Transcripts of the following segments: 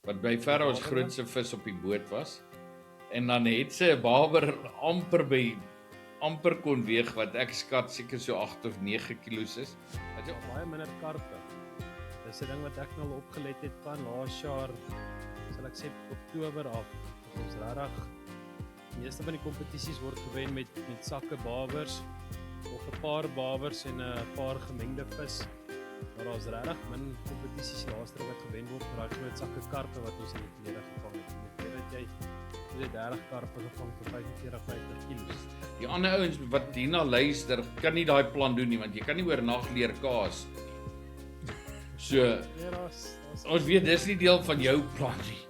wat by ver ons grootste vis op die boot was. En dan het sy 'n baber amper kon weeg wat ek skat seker so 8 of 9 kilos is. Dit is baie minder karpe. Dis 'n ding wat ek nou opgelet het van laas jaar, sal ek sê Oktober af. Dit is regtig meeste van die kompetisies word gewen met sakke babers of 'n paar babers en 'n paar gemengde vis. Maar daar's regtig min kompetisies laaste wat gewen word vir daai groot sakke karpe wat ons in die verlede gevang het. Ek weet jy het 30 karpe gevang vir 45-50 kg. Die ander ouens wat hierna luister, kan nie daai plan doen nie want jy kan nie oornag leer kaas. So, ons weet dis nie deel van jou plan nie.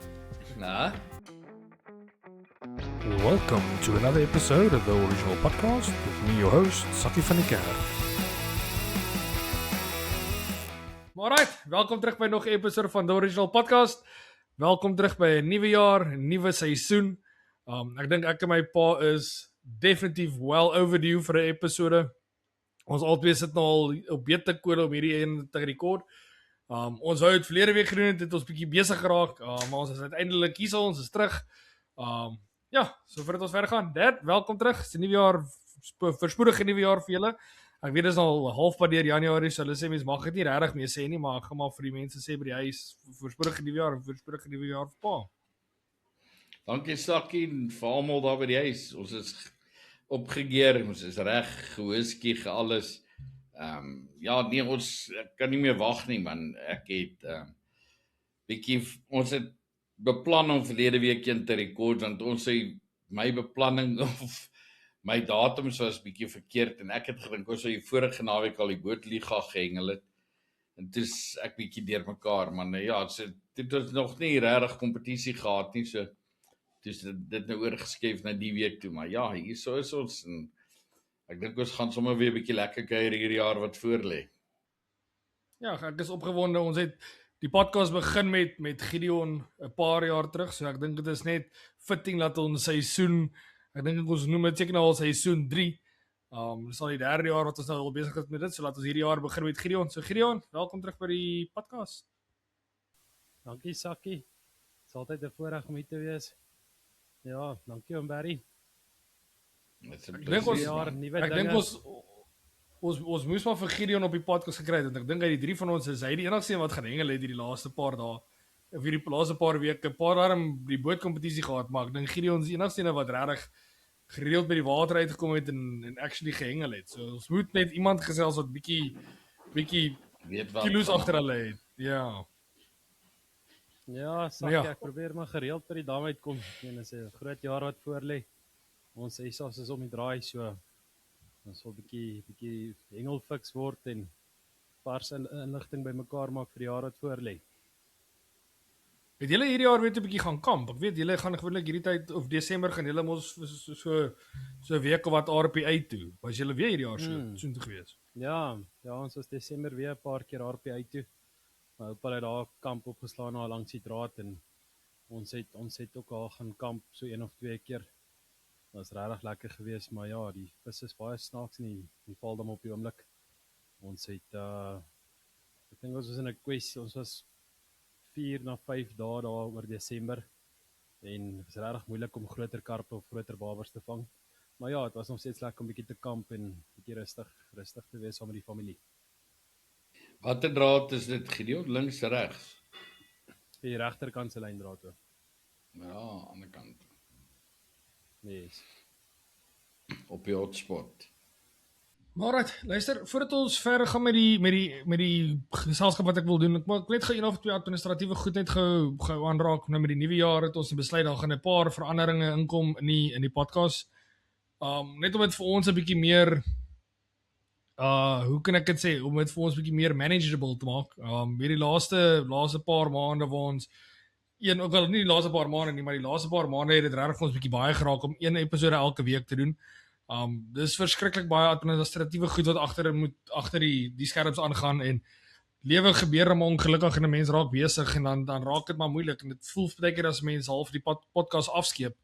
Né? Welcome to another episode of the original podcast with me, your host, Saki van die Kerk. Alright, welkom terug by nog 'n episode van The Original Podcast. Welkom terug by 'n nuwe jaar, 'n nuwe seisoen. Ek dink ek en my pa is definitief well overdue vir 'n episode. Ons albei sit nou al op beter kode om hierdie een te rekord. Ons wou dit verlede week gedoen het ons bietjie besig geraak, maar ons is uiteindelik hier, ons is terug. Ja, so voordat ons verder gaan. Dad, welkom terug. Dis 'n nuwe jaar, voorspoedige nuwe jaar vir julle. Ek weet dit is al halfpad deur Januarie, so hulle sê mense mag dit nie regtig meer sê nie, maar ek gaan maar vir die mense sê by die huis, voorspoedige nuwe jaar, voorspoedige nuwe jaar vir pa. Dankie Sakkie vir almal daar by die huis. Ons is opgegeer, ons is reg, gehooskie, alles. Ja, nee, ons kan nie meer wag nie man. Ek het bietjie ons het beplan om verlede week een te rekord want ons sê my beplanning of my datums was bietjie verkeerd en ek het gedink ons sou die vorige naweek al die bootliga gehengel het. En dis ek bietjie deurmekaar, maar nou ja, dit het nog nie regtig kompetisie gehad nie, so dis dit nou oorgeskuif na die week toe, maar ja, hier so is ons en ek dink ons gaan sommer weer 'n bietjie lekker kuier hierdie jaar wat voorlê. Ja, ek is opgewonde. Ons het die podcast begin met Gideon 'n paar jaar terug, so ek dink dit is net fitting dat ons seisoen, ek dink ons noem dit seker nou al seisoen 3. Dis al die 3de jaar wat ons nou al besig is met dit, so laat ons hierdie jaar begin met Gideon. So Gideon, welkom terug by die podcast. Dankie Sakkie. Dit is altyd 'n voorreg om hier te wees. Ja, dankie oom Barry. Ek dink ons moes maar vir Gideon op die podcast gekry het, want ek dink uit die 3 van ons is hy die enigste een wat gaan hengel het hierdie laaste paar dae, of hierdie laaste paar weke, 'n paar darm die bootkompetisie gehad, maar ek dink Gideon is die enigste een wat regtig gereeld by die water uitgekom het en actually gehengel het. So ons moet net iemand gesels wat bietjie Weet wat kilos agter hulle het. Ja. Ja, Sakkie, ek probeer maar gereeld by die dam uitkom. En dit is 'n groot jaar wat voor lê. Ons SA's is om die draai, so ons wil bietjie hengelfiks word en vars inligting bymekaar maak vir die jaar wat voor lê. Het julle hierdie jaar weer 'n bietjie gaan kamp? Ek weet julle gaan gewoonlik hierdie tyd of Desember gaan julle mos so 'n week of wat RPA toe. Was julle weer hierdie jaar so toe gewees? Ja, ons was Desember weer 'n paar keer RPA toe. My oupa het daar kamp opgeslaan na langs die draad en ons het ook al gaan kamp so 1 of 2 keer. Dit was regtig lekker geweest, maar ja, die vis is baie snaaks in die Valdam op die oomblik. Ons het ek dink ons was in 'n kwessie, ons was 4 na 5 dae daar oor Desember en dit was regtig moeilik om groter karpe of groter babers te vang. Maar ja, dit was nog steeds lekker om bietjie te kamp en bietjie rustig te wees saam met die familie. Watter draad is dit, Gideon? Links, regs? Die regterkant se lyndraad toe. Ja, aan die kant. Yes. Op die hotspot. Maar right, luister, voordat ons verder gaan met die geselskap wat ek wil doen, ek moet net gou een of twee administratiewe goed net gou aanraak. Nou met die nuwe jaar het ons besluit daar gaan 'n paar veranderinge inkom in die podcast. Net om dit vir ons 'n bietjie meer hoe kan ek dit sê, om dit vir ons 'n bietjie meer manageable te maak. Hierdie laaste paar maande waar ons ook wel nie die laaste paar maande nie, maar die laaste paar maande het dit regtig ons bietjie baie geraak om 1 episode elke week te doen. Dis verskriklik baie administratiewe goed wat agter die skerms aangaan en lewe gebeur maar ongelukkig en 'n mens raak besig en dan raak dit maar moeilik en dit voel baie keer as mense half die podcast afskeep.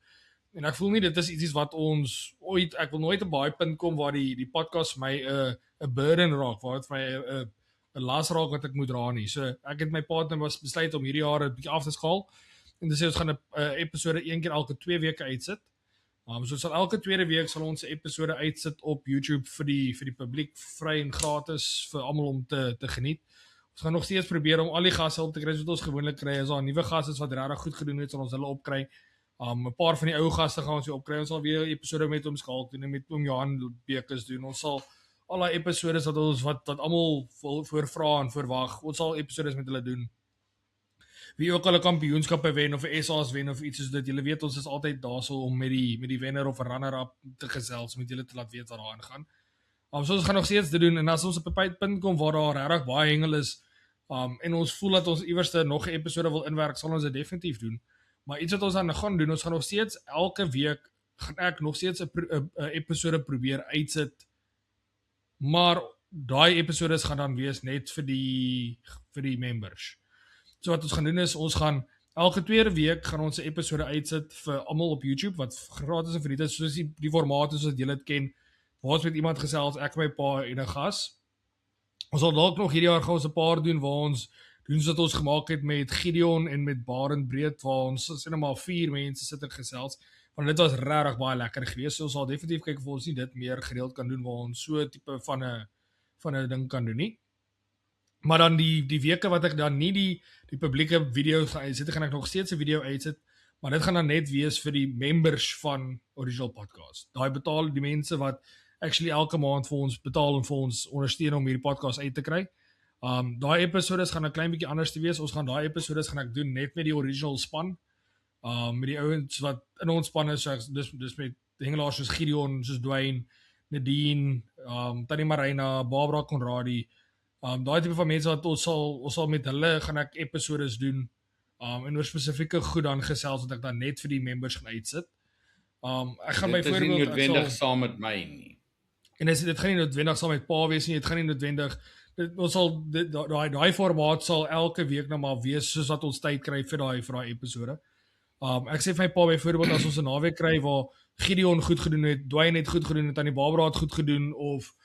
En ek voel nie dit is iets wat ons ek wil nooit op baie punt kom waar die podcast vir my 'n burden raak, waar dit vir my 'n las raak wat ek moet dra nie. So ek het my partner was besluit om hierdie jaar 'n bietjie af te skaal en dis ons gaan 'n episode een keer elke 2 weke uitsit. So sal elke tweede week sal ons 'n episode uitsit op YouTube vir die publiek vry en gratis vir almal om te geniet. Ons gaan nog steeds probeer om al die gasse op te kry wat ons gewoonlik kry. As daar 'n nuwe gas is wat regtig goed gedoen het, sal ons hulle opkry. 'n Paar van die ou gaste gaan ons weer opkry. Ons sal weer 'n episode met hom Skalk doen en met oom Johan Bekes doen. Ons sal al daai episodes wat almal voor vra en verwag. Ons sal episodes met hulle doen. Wie ook al 'n kampioenskappe wen of 'n SA's wen of iets soos dit. Julle weet ons is altyd daarso om met die wenner of 'n runner-up te gesels met julle te laat weet wat daaraan gaan. So ons gaan nog steeds dit doen en as ons op 'n punt kom waar daar regtig baie hengel is, en ons voel dat ons iewerste nog 'n episode wil inwerk, sal ons dit definitief doen. Maar iets wat ons dan gaan doen, ons gaan nog steeds elke week gaan ek nog steeds 'n episode probeer uitsit. Maar daai episodes gaan dan wees net vir die members. So wat ons gaan doen is ons gaan elke tweede week gaan ons 'n episode uitsit vir almal op YouTube wat gratis en verniet is, soos die formaat is wat julle dit ken. Waar ons met iemand gesels, ek my pa en 'n gas. Ons sal dalk nog hierdie jaar gaan ons 'n paar doen waar ons doen soos wat ons gemaak het met Gideon en met Barend Breed waar ons sê net maar 4 mense sit en gesels. Want dit was regtig baie lekker geweest. So ons sal definitief kyk of ons nie dit meer gereeld kan doen waar ons so tipe van 'n ding kan doen nie. Maar dan die weke wat ek dan nie die publieke video gaan uitsit, gaan ek nog steeds 'n video uitsit, maar dit gaan dan net wees vir die members van Original Podcast. Daai betaal die mense wat actually elke maand vir ons betaal en vir ons ondersteun om hierdie podcast uit te kry. Daai episodes gaan 'n klein bietjie anders te wees. Ons gaan daai episodes gaan ek doen net met die original span. Met die ouens wat in ons span is, so dis met hengelaars soos Gideon, soos Dwayne, Nadine, Tannie Marina, Barbara Conradi. Daai tipe van mense wat ons sal met hulle gaan ek episodes doen. En oor spesifieke goed dan gesels wat ek dan net vir die members gaan uitsit. Ek gaan byvoorbeeld dit is nie noodwendig saam met my nie. En dit gaan nie noodwendig saam met pa wees nie. Dit gaan nie noodwendig ons sal daai formaat sal elke week nou maar wees soos wat ons tyd kry vir daai episode. Ek sê vir my pa byvoorbeeld as ons 'n naweek kry waar Gideon goed gedoen het, Dwayne het goed gedoen het, aan die Barbara het goed gedoen of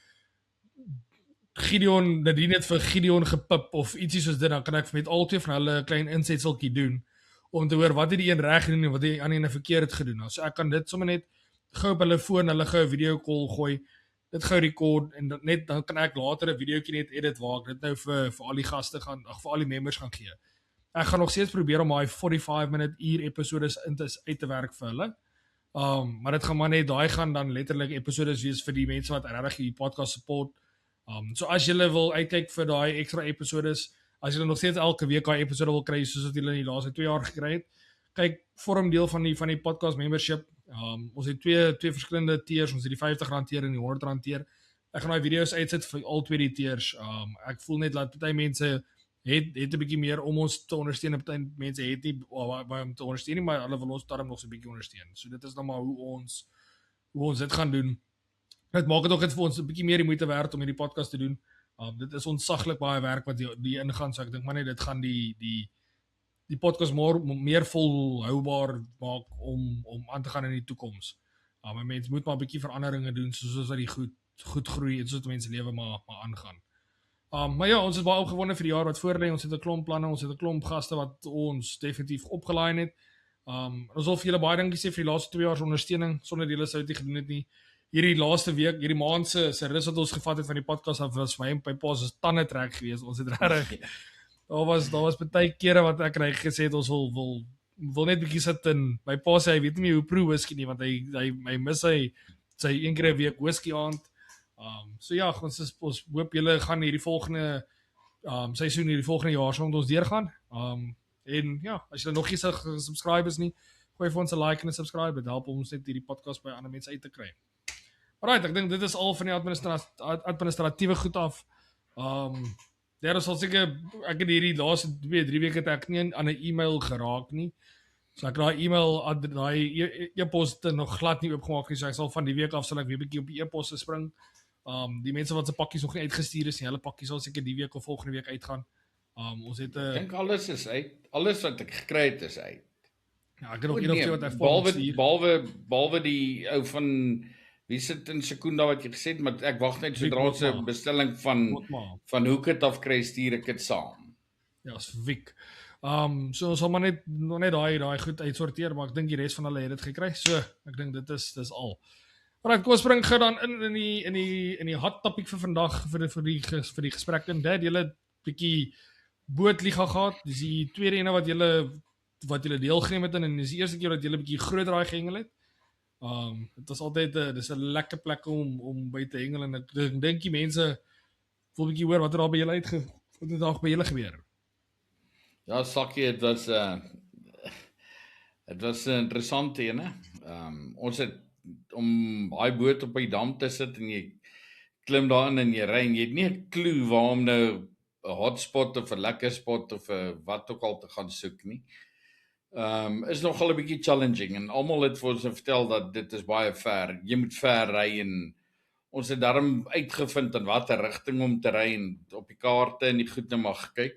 Gideon, Nadine het vir Gideon gepip of ietsie soos dit, dan kan ek met al twee van hulle 'n klein insetseltjie doen om te hoor wat het die een reg gedoen en wat het die ander verkeerd gedoen. So ek kan dit sommer net gou op hulle foon, hulle gou 'n video call gooi, dit gou rekord en dan kan ek later 'n videoetjie net edit waar ek dit nou vir al die gaste gaan, vir al die members gaan gee. Ek gaan nog steeds probeer om daai 45-minute episodes uit te werk vir hulle. Maar dit gaan maar net daai gaan dan letterlik episodes wees vir die mense wat regtig die podcast support. So as julle wil uitkyk vir daai ekstra episodes, as julle nog steeds elke week daai episode wil kry soos wat julle in die laaste 2 jaar gekry het, kyk, vorm deel van die podcast membership. Ons het twee verskillende tiers, ons het die R50 tier en die R100 tier. Ek gaan daai video's uitsit vir al twee die tiers. Ek voel net dat party mense het 'n bietjie meer om ons te ondersteun, en party mense het nie baie om te ondersteun nie, maar hulle wil ons daarom nog so 'n bietjie ondersteun. So dit is nou maar hoe ons dit gaan doen. Dit maak dit ook net vir ons 'n bietjie meer die moeite werd om hierdie podcast te doen. Dit is ontsaglik baie werk wat die ingaan, so ek dink maar net dit gaan die podcast meer volhoubaar maak om aan te gaan in die toekoms. Mense moet maar 'n bietjie veranderinge doen soos wat die goed groei en soos mense lewe maar aangaan. Maar ja, ons is baie opgewonde vir die jaar wat voorlê. Ons het 'n klomp planne, ons het 'n klomp gaste wat ons definitief opgelaai het. Ons wil vir julle baie dankie sê vir die laaste 2 jaar se ondersteuning. Sonder julle sou dit nie gedoen het nie. Hierdie laaste week, hierdie maand se rus wat ons gevat het van die podcast af was vir my en my pa se tande trek geweest. Ons het regtig daar was baie kere wat ek reg gesê het ons wil net bietjie sit en my pa sê hy weet nie meer hoe proe whisky nie want hy mis sy een keer 'n week whisky aand. So ja, ons hoop julle gaan hierdie volgende seisoen hierdie volgende jaar saam met ons deurgaan. En ja, as julle nog nie subscribe is nie, gooi vir ons 'n like en 'n subscribe. Dit help ons net hierdie podcast by ander mense uit te kry. Alright, ek dink dit is al van die administratiewe goed af. Daar sal seker ek het hierdie laaste 2-3 weke het ek nie aan 'n e-mail geraak nie. So ek daai e-poste nog glad nie oopgemaak nie. So ek sal van die week af sal ek weer 'n bietjie op die e-posse spring. Die mense wat se pakkies nog nie uitgestuur is nie, hulle pakkies sal seker die week of volgende week uitgaan. Ons het Ek dink alles is uit. Alles wat ek gekry het is uit. Ja, ek het nog een of twee wat ek voor behalwe die ou van Wie sit in Sekunda wat jy gesê het, maar ek wag net Wiek sodra ons 'n Botma. bestelling Botma. van Hoeket af kry, stuur ek dit saam. Ja, is Wiek. So ons sal maar nog net daai goed uitsorteer, maar ek dink die res van hulle het dit gekry. So, ek dink dis al. Alright, kom ons spring gou dan in die hot topic vir vandag vir die gesprek in. Dad, julle bietjie bootliga gehad. Dis die tweede ene wat julle deelgeneem het en dis die eerste keer dat julle bietjie groot draai gehengel het. Dit was altyd dis 'n lekker plek om by te hengel en ek dink die mense wil bietjie hoor wat daar by julle wat het daar by julle gebeur. Ja, Sakkie, dit was 'n interessante ene. Ons het om daai boot op die dam te sit en jy klim daarin en jy ry en jy het nie 'n klou waar om nou 'n hotspot of 'n lekker spot of 'n wat ook al te gaan soek nie. Is nogal 'n bietjie challenging en almal het vir ons vertel dat dit is baie ver. Jy moet ver ry en ons het daarom uitgevind in watter rigting om te ry en op die kaarte en die goed nou mag kyk.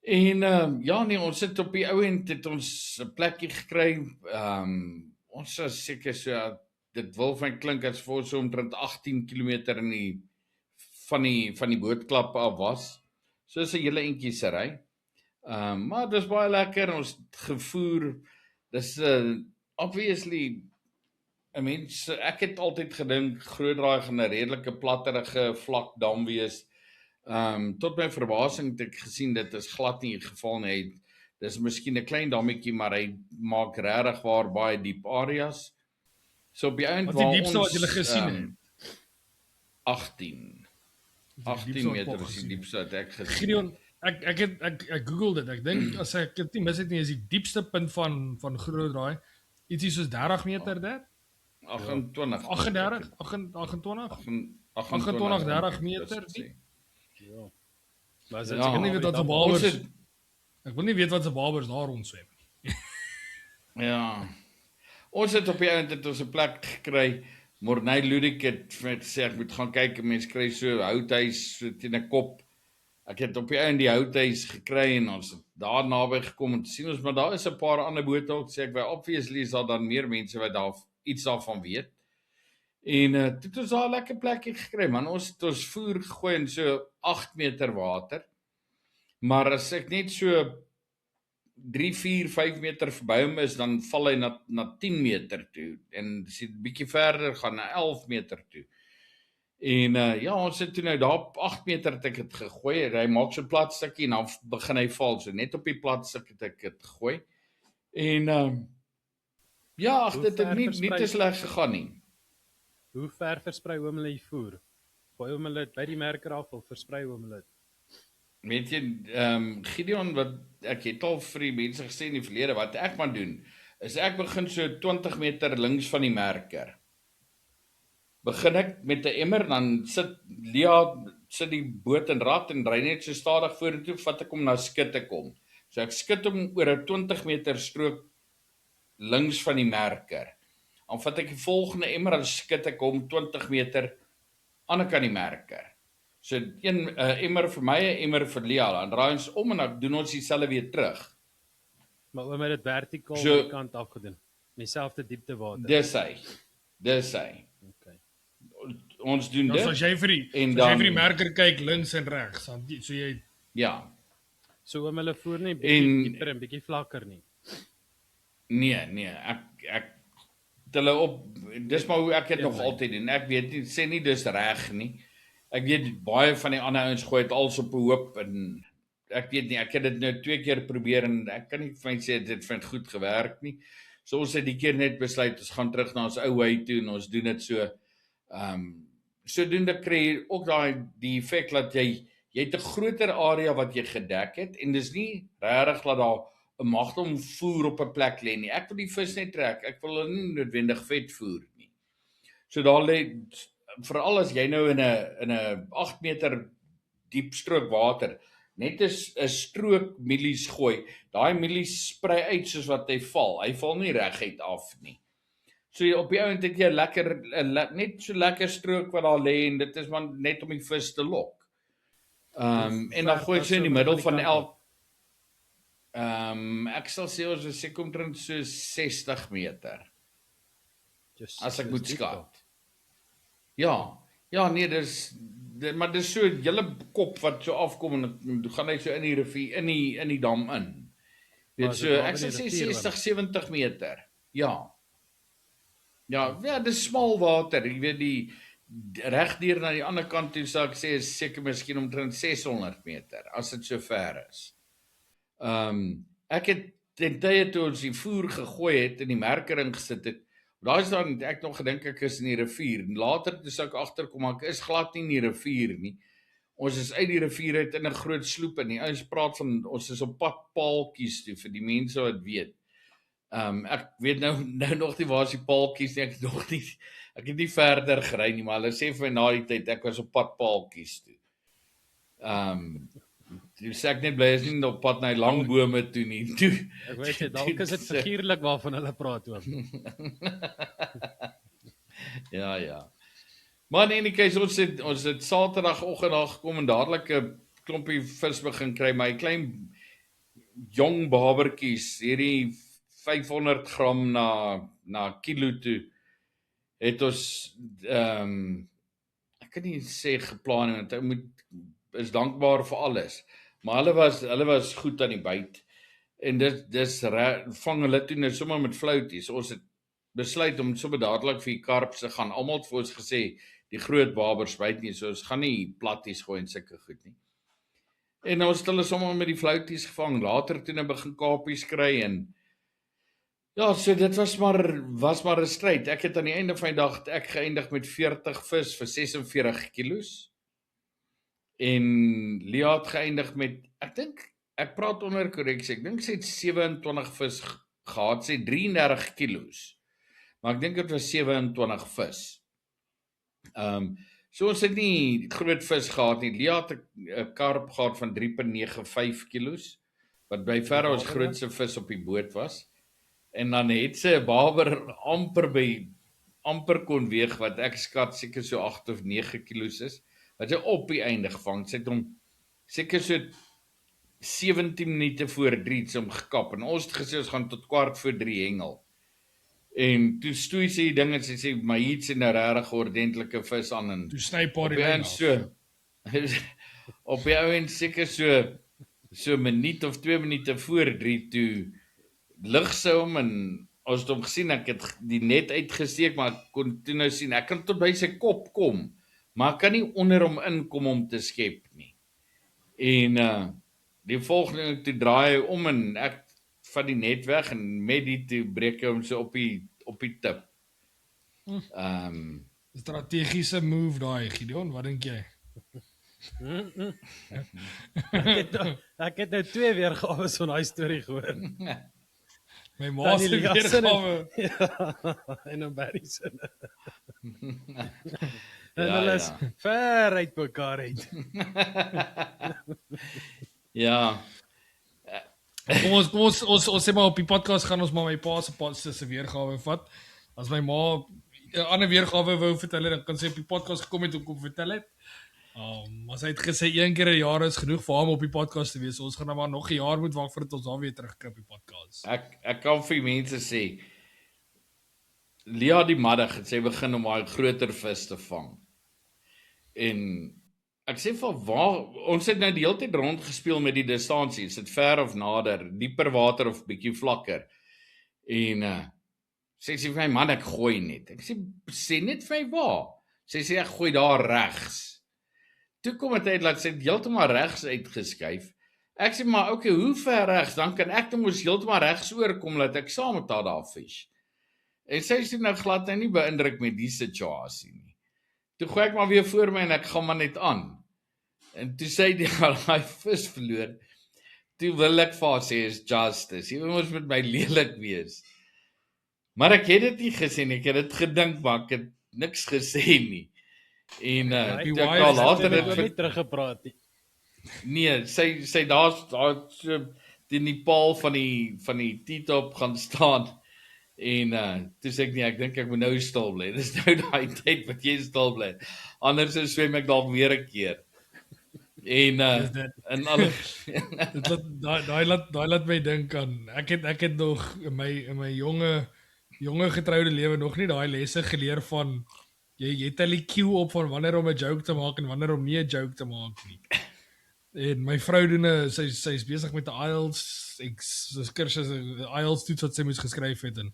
En ja nee, ons sit op die ou end het ons 'n plekkie gekry. Ons is seker so dit wil van klink as vir ons so omtrent 18 km in die van die bootklap af was. So is 'n hele entjie se ry. Maar dis baie lekker, ons het gevoer. Dis obviously ek het altyd gedink Grootdraai gaan 'n redelike platterige vlak dam wees. Tot my verbasing het ek gesien dit is glad nie die geval nie. Dis miskien 'n klein dammetjie, maar hy maak regtig waar baie diep areas. So op die eind Wat die diepste wat julle gesien het? 18 meter is die diepste wat ek gesien het. Gideon, ek google dit. Ek dink as ek dit nie mis het nie, is die diepste punt van Grootdraai ietsie soos 30 meter dit? 28 30 meter diep. Ja. Maar is Ja, dit Ek wil nie weet wat se ons babers. het- Ek wil nie weet wat se babers daar rond swem. Ja. Ons het op die eind het ons 'n plek gekry. Morney Ludik het sê ek moet gaan kyk, 'n mens kry so 'n houthuis so teen 'n kop. Ek het op die eind die houthuis gekry en ons het daar naby gekom en sien ons maar daar is 'n paar ander bote ook, sê ek by obviously is daar dan meer mense wat daar iets daarvan weet. En toe het ons daar 'n lekker plekkie gekry, man. Ons het ons voer gegooi in so 8 meter water. Maar as ek net so 3, 4, 5 meter verby hom is, dan val hy na 10 meter toe. En as jy 'n bietjie verder gaan na 11 meter toe. En ja, ons het toe nou daar op 8 meter het ek dit gegooi. Hy maak so 'n plat stukkie en dan begin hy val. So net op die plat stuk het ek dit gegooi. En ja, ag, Hoe dit het ver nie versprei- te sleg gegaan nie. Hoe ver versprei oom hulle die voer? Gooi oom hulle dit by die merker af of versprei oom hulle dit? Weet jy, Gideon, wat ek het al vir die mense gesê in die verlede, wat ek maar doen, is ek begin so 20 meter links van die merker. Begin ek met 'n emmer, dan sit die boot in rad en ry net so stadig vorentoe, vat ek hom na skit te kom. So ek skit hom oor 'n 20 meter strook links van die merker. Dan vat ek die volgende emmer en skit ek hom 20 meter aan die kant die merker. So een emmer vir my, 'n emmer vir Lia. Dan draai ons om en dan doen ons dieselfde weer terug. Maar oom het dit vertikaal So- aan die kant afgedoen. Dieselfde diepte water. Dis hy. Okay. Ons doen Dan as dit. jy vir die En as jy dan- vir die merker kyk links en regs, dan so jy Ja. So oom hulle voer nie En- bietjie dieper en bietjie vlakker nie. Nee, ek hulle op, dis maar hoe ek dit Ja, nog nee. altyd doen. Ek weet nie, sê nie dis reg nie. Ek weet baie van die ander ouens gooi dit als op 'n hoop en ek weet nie, ek het dit nou 2 keer probeer en ek kan nie vir my sê dit het goed gewerk nie. So ons het die keer net besluit ons gaan terug na ons ou hy toe en ons doen dit so. Sodoende kry jy ook die effek dat jy het 'n groter area wat jy gedek het en dis nie regtig dat daar 'n magdom voer op 'n plek lê nie. Ek wil die vis net trek. Ek wil hulle nie noodwendig vet voer nie. So daar lê veral as jy nou in 'n 8 meter diep strook water net 'n strook mielies gooi. Daai mielies sprei uit soos wat hy val. Hy val nie reguit af nie. So op die ouend het jy 'n lekker net so lekker strook wat daar lê en dit is maar net om die vis te lok. En dan gooi jy so in die middel van elk ek sal sê ons is seker omtrent so 60 meter. as ek moet skat. Ja, nee, maar dis so 'n hele kop wat so afkom en dan gaan hy so in die rivier, in die dam in. Weet so, ek sê 60, 70 meter. Ja, dis smal water. Jy weet die regdeur na die ander kant toe sou ek sê is seker miskien omtrent 600 meter as dit so ver is. Ek het ten tye toe ons die voer gegooi het en die merkering gesit het, daai is dan ek nog gedink ek is in die rivier. En later toe sou ek agterkom ek is glad nie in die rivier nie. Ons is uit die rivier uit in 'n groot sloep en die ouens praat van ons is op pad paaltjies toe vir die mense wat weet. Ek weet nou nog nie waar is die paaltjies nie, ek het nie verder gery nie, maar hulle sê vir my na die tyd ek was op pad paaltjies toe. Toe sê ek net bly is nie op pad na die lang bome toe nie. Ek weet jy, dalk is dit figuurlik waarvan hulle praat ook. Ja. Maar in die keis ons het Saterdagoggend daar gekom en dadelik 'n klompie vis begin kry, my klein jong babertjies, hierdie 500 gram na kilo toe, het ons, ek kan nie sê geplan, want ek is dankbaar vir alles, maar hulle was goed aan die byt, en dis vang hulle toe nou sommer met flouties. Ons het besluit om sommer dadelik vir die karps te gaan, almal het vir ons gesê, die groot babers byt nie, so ons gaan nie platties gooi en sulke goed nie. En ons het hulle sommer met die flouties gevang, later toe nou begin kapies kry, en ja, so dit was maar 'n stryd. Ek het aan die einde van die dag ek geëindig met 40 vis vir 46 kilos. En Lia het geëindig met, ek praat onder korreksie, ek dink sy het 27 vis gehad, sy 33 kilos. Maar ek dink dit was 27 vis. So ons het nie groot vis gehad nie. Lia het 'n karp gehad van 3,95 kilos, wat by verre ons grootste vis op die boot was. En dan het sy 'n baber amper kon weeg, wat ek skat seker so 8 of 9 kilos is, wat sy op die einde gevang. Sy het hom seker so 17 minute voor 3 het sy hom gekap, en ons het gesê ons gaan tot 2:15 hengel. En toe stoei sy die ding en sy sê, maar hier sê nou regtig 'n ordentlike vis aan, en toe sny paar die lyn af. So, op die ou en seker so 'n minuut of 2 minute voor 3 toe lig sy hom, en ons het hom gesien, ek het die net uitgesteek, maar ek kon toe nou sien, ek kan tot by sy kop kom, maar ek kan nie onder hom inkom om te skep nie. En die volgende toe draai hy om en ek van die net weg, en met die toe breek hy hom so op die tip. Strategiese move daai, Gideon, wat dink jy? Ek het nou 2 weergawe van daai storie gehoor. My ma se weergawe. En dan Barry se. En hulle is ver uit mekaar uit. Ja. Kom ons sê maar op die podcast gaan ons maar my pa se weergawe vat. As my ma 'n ander weergawe wou vertel, dan kan sy op die podcast gekom het om kom vertel het. Maar sy het gesê 1 keer 'n jaar is genoeg vir hom op die podcast te wees. Ons gaan nou maar nog 'n jaar moet wag voordat ons dan weer terugkom op die podcast. Ek kan vir mense sê, Lia die middag het sy begin om haar groter vis te vang. En ek sê van waar, ons het nou die hele tyd rond gespeel met die distansie, is dit ver of nader, dieper water of bietjie vlakker. En sy sê vir my, man, ek gooi net. Ek sê net vir my waar. Sy sê ek gooi daar regs. Toe kom het uit dat sy heeltemal regs uitgeskuif. Ek sê maar, okay, hoe ver regs? Dan kan ek dan mos heeltemal regs oorkom, dat ek saam met haar daar vis. En sy sê nou glad nou nie beïndruk met die situasie nie. Toe gooi ek maar weer voor my en ek gaan maar net aan. En toe sê die daai vis verloor. Toe wil ek vir haar sê is justice. Jy moet met my lelik wees. Maar ek het dit nie gesê nie. Ek het dit gedink, maar ek het niks gesê nie. En toe ek al later het nie teruggepraat nie. Nee, sy daar so teen die paal van die T-top gaan staan. En toe sê ek nee, ek dink ek moet nou stil bly. Dis nou daai tyd wat jy stil bly. Anders swem ek dalk weer 'n keer. En alle daai laat my dink aan ek het nog in my jonge jonge getroude lewe nog nie daai lesse geleer van jy het al die cue op van wanneer om 'n joke te maak en wanneer om nie 'n joke te maak nie. En my vrou doen sy's besig met 'n IELTS kursus, 'n IELTS toets wat sy moes geskryf het en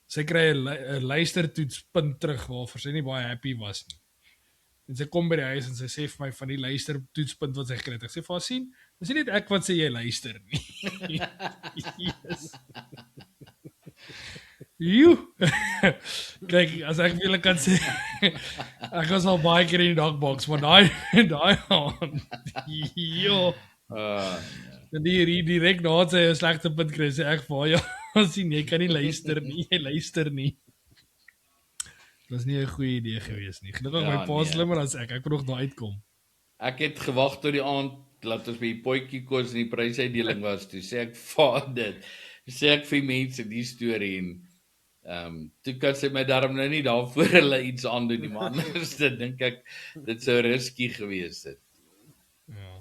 sy kry 'n luistertoetspunt terug waarvoor sy nie baie happy was nie. En sy kom by die huis en sy sê vir my van die luistertoetspunt wat sy gekry het. Ek sê vir haar sien, dis nie net ek wat sê jy luister nie. Yes. Joe. Kyk, as ek julle kan sê, ek was al baie keer in die dagbox, maar daai aand, joh. En die direk na het sy 'n slegte punt kry, sê ek vir haar, ja, sien, jy kan nie luister nie, jy luister nie. Dat was nie 'n goeie idee gewees nie. Gelukkig my pa slimmer as ek kon nog daar uitkom. Ek het gewag tot die aand, laat ons by die potjie kos en die prysuitdeling was, toe sê ek vir dit, sê ek vir mense die storie en toe kan sy my daarom nou nie daarvoor hulle iets aandoen nie, maar anders dink ek, dit sou risky gewees het. Ja.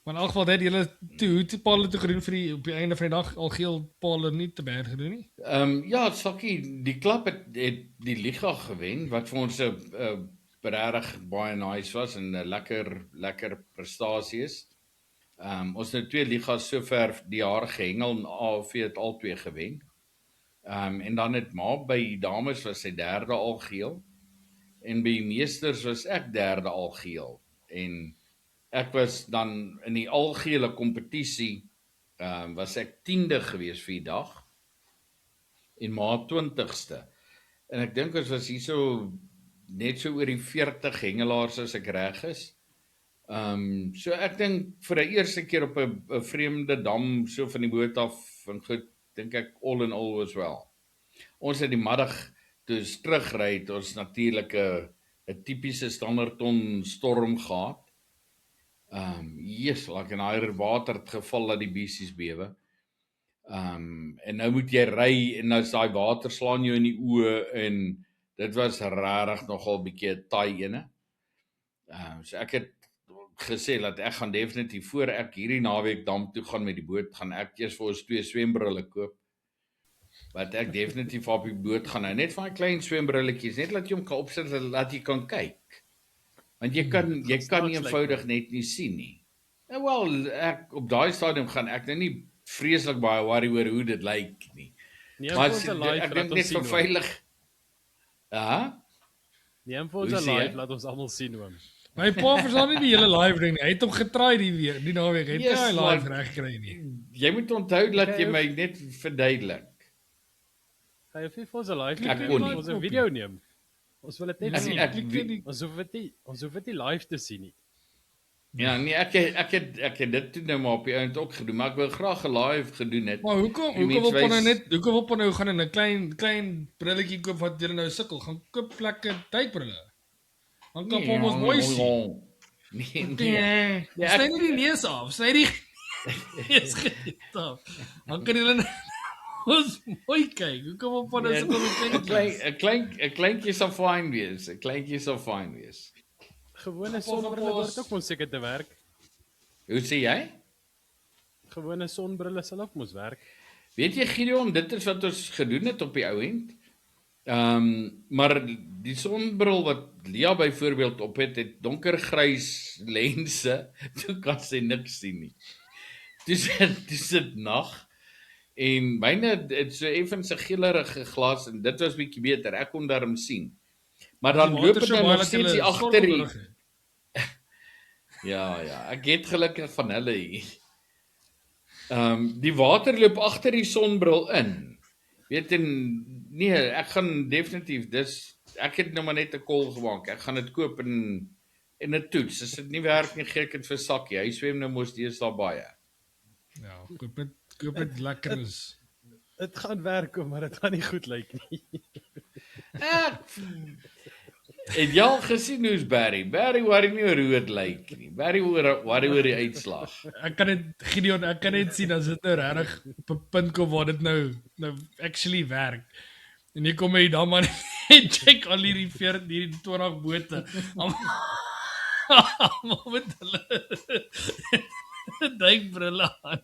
Maar in elk geval, het julle hoe het Paul toe gedoen vir op die einde van die dag, al geel Paul nie te berg gedoen nie? Ja, Sakkie, die klub het die liga gewen, wat vir ons 'n regtig baie nice was en 'n lekker prestasie is. Ons het 2 ligas sover die jaar gehengel en AFV het al 2 gewen. En dan het maar by dames was sy 3de al geel en by meesters was ek 3de al geel en ek was dan in die algehele kompetisie was ek 10de gewees vir die dag en maar 20ste. En ek dink ons was hierso net so oor die 40 hengelaars as ek reg is. So ek dink vir die eerste keer op 'n vreemde dam so van die boot af en goed, dink ek all in all was well. Ons het die middag toe ons terugry het ons natuurlik 'n tipiese standaardton storm gehad. Like in daai water het geval dat die biesies bewe. En nou moet jy ry en nou is daai water slaan jou in die oë en dit was regtig nogal bietjie 'n taai ene. So ek het gesê dat ek gaan definitief voor ek hierdie naweek dam toe gaan met die boot, gaan ek eers vir ons 2 swembrille koop. Wat ek definitief op die boot gaan nou, net van klein swembrilletjies, net laat jy hom kan opsit, laat jy kan kyk. Want jy kan nie eenvoudig net nie sien nie. Nou wel, ek op daai stadium gaan ek nou nie vreeslik baie worry oor hoe dit lyk nie. Maar ek dink net vir veilig. Neem vir ons 'n live, laat ons almal sien oom. My pa verstaan nie die hele live ding nie. Hy het hom getry die naweek. Hy het nie live reg gekry nie. Jy moet onthou dat jy my net verduidelik. Hy het vir ons 'n live Ek kon nie. ons 'n video neem. Ons wil dit net Ek- sien. ek- Ons hoef dit nie live te sien nie. Ja, nee, ek het dit toe nou maar op die ount ook gedoen, maar ek wil graag 'n live gedoen het. Maar hoekom wil pa nou gaan in 'n klein brilletjie koop wat jy nou sukkel? Gaan koop lekker tydbrille. Dan kan pa ons mooi sien. Nee. Sny nie die neus af, sny die neus af. Dan kan julle ons mooi kyk. Hoekom op pa nou sukkel met kleintjies? 'n kleintjie sal fyn wees. 'n kleintjie sal fyn wees. Gewone sonbrille word ook mos seker te werk. Hoe sê jy? Gewone sonbrille sal ook mos werk. Weet jy Gideon, dit is wat ons gedoen het op die ou end. Maar die sonbril wat Lia byvoorbeeld op het donkergrys lense, toe kan sy niks sien nie. Dis dit nag en myne het so effens 'n geelerige glas en dit was bietjie beter. Ek kon daarom sien. Maar dan loop dit nou nog steeds hier agter die. Ja, ek het gelukkig van hulle hier. Die water loop agter die sonbril in. Weet en nee, ek gaan definitief ek het nou maar net 'n call gemaak. Ek gaan dit koop en 'n toets. As dit nie werk nie, gee ek dit vir Sakkie. Hy swem nou mos deesdae baie. Ja, koop dit lekker is. Dit gaan werk, maar dit gaan nie goed lyk nie. Het jy al gesien hoe's Barry? Barry worry nie oor hoe dit lyk nie. Barry worry oor die uitslag. Ek kan net sien as dit nou regtig op 'n punt kom waar dit nou actually werk. En hier kom hy dan maar en check al hierdie 20 bote. Almal met hulle duikbrille aan.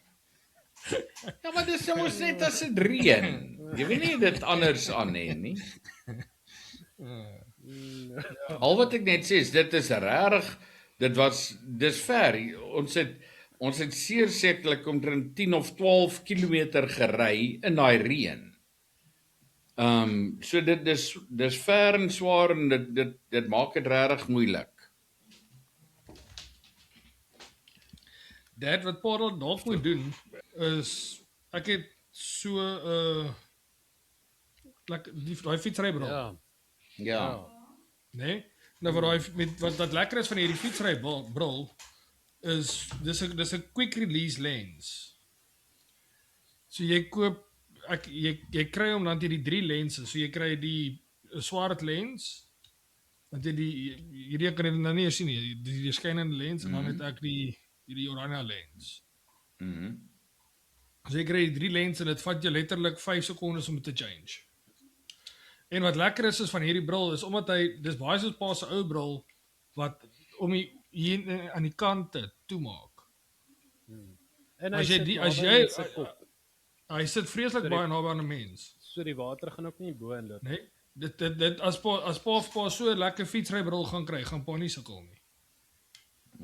Ja, maar dis mos net as dit reën. Jy weet nie dit anders aan nie. Mm, Al wat ek net sê is dit is regtig dis ver. Ons het sekerlik omtrent 10 of 12 kilometer gery in daai reën. So dis ver en swaar en dit maak dit regtig moeilik. Dit wat Paul dalk moet doen is ek het so daai fietsrybril, ja. Ja. né? Nou wat lekker is van hierdie fietsrybril is dis 'n quick release lens. So jy koop jy kry hom dan hierdie 3 lense. So jy kry die swart lens. Want hierdie kan jy nou nie eens sien nie. Die skynende lens en dan het ek hierdie oranje lens. So jy kry die 3 lense en dit vat jou letterlik 5 sekondes om dit te change. En wat lekker is van hierdie bril is omdat dis baie soos Pa se ou bril wat om hier aan die kante toemaak. En As hy sit vreeslik baie naby aan 'n mens. So die water gaan ook nie bo inloop. Nee, dit as pa so 'n lekker fietsrybril gaan kry, gaan pa nie sukkel nie.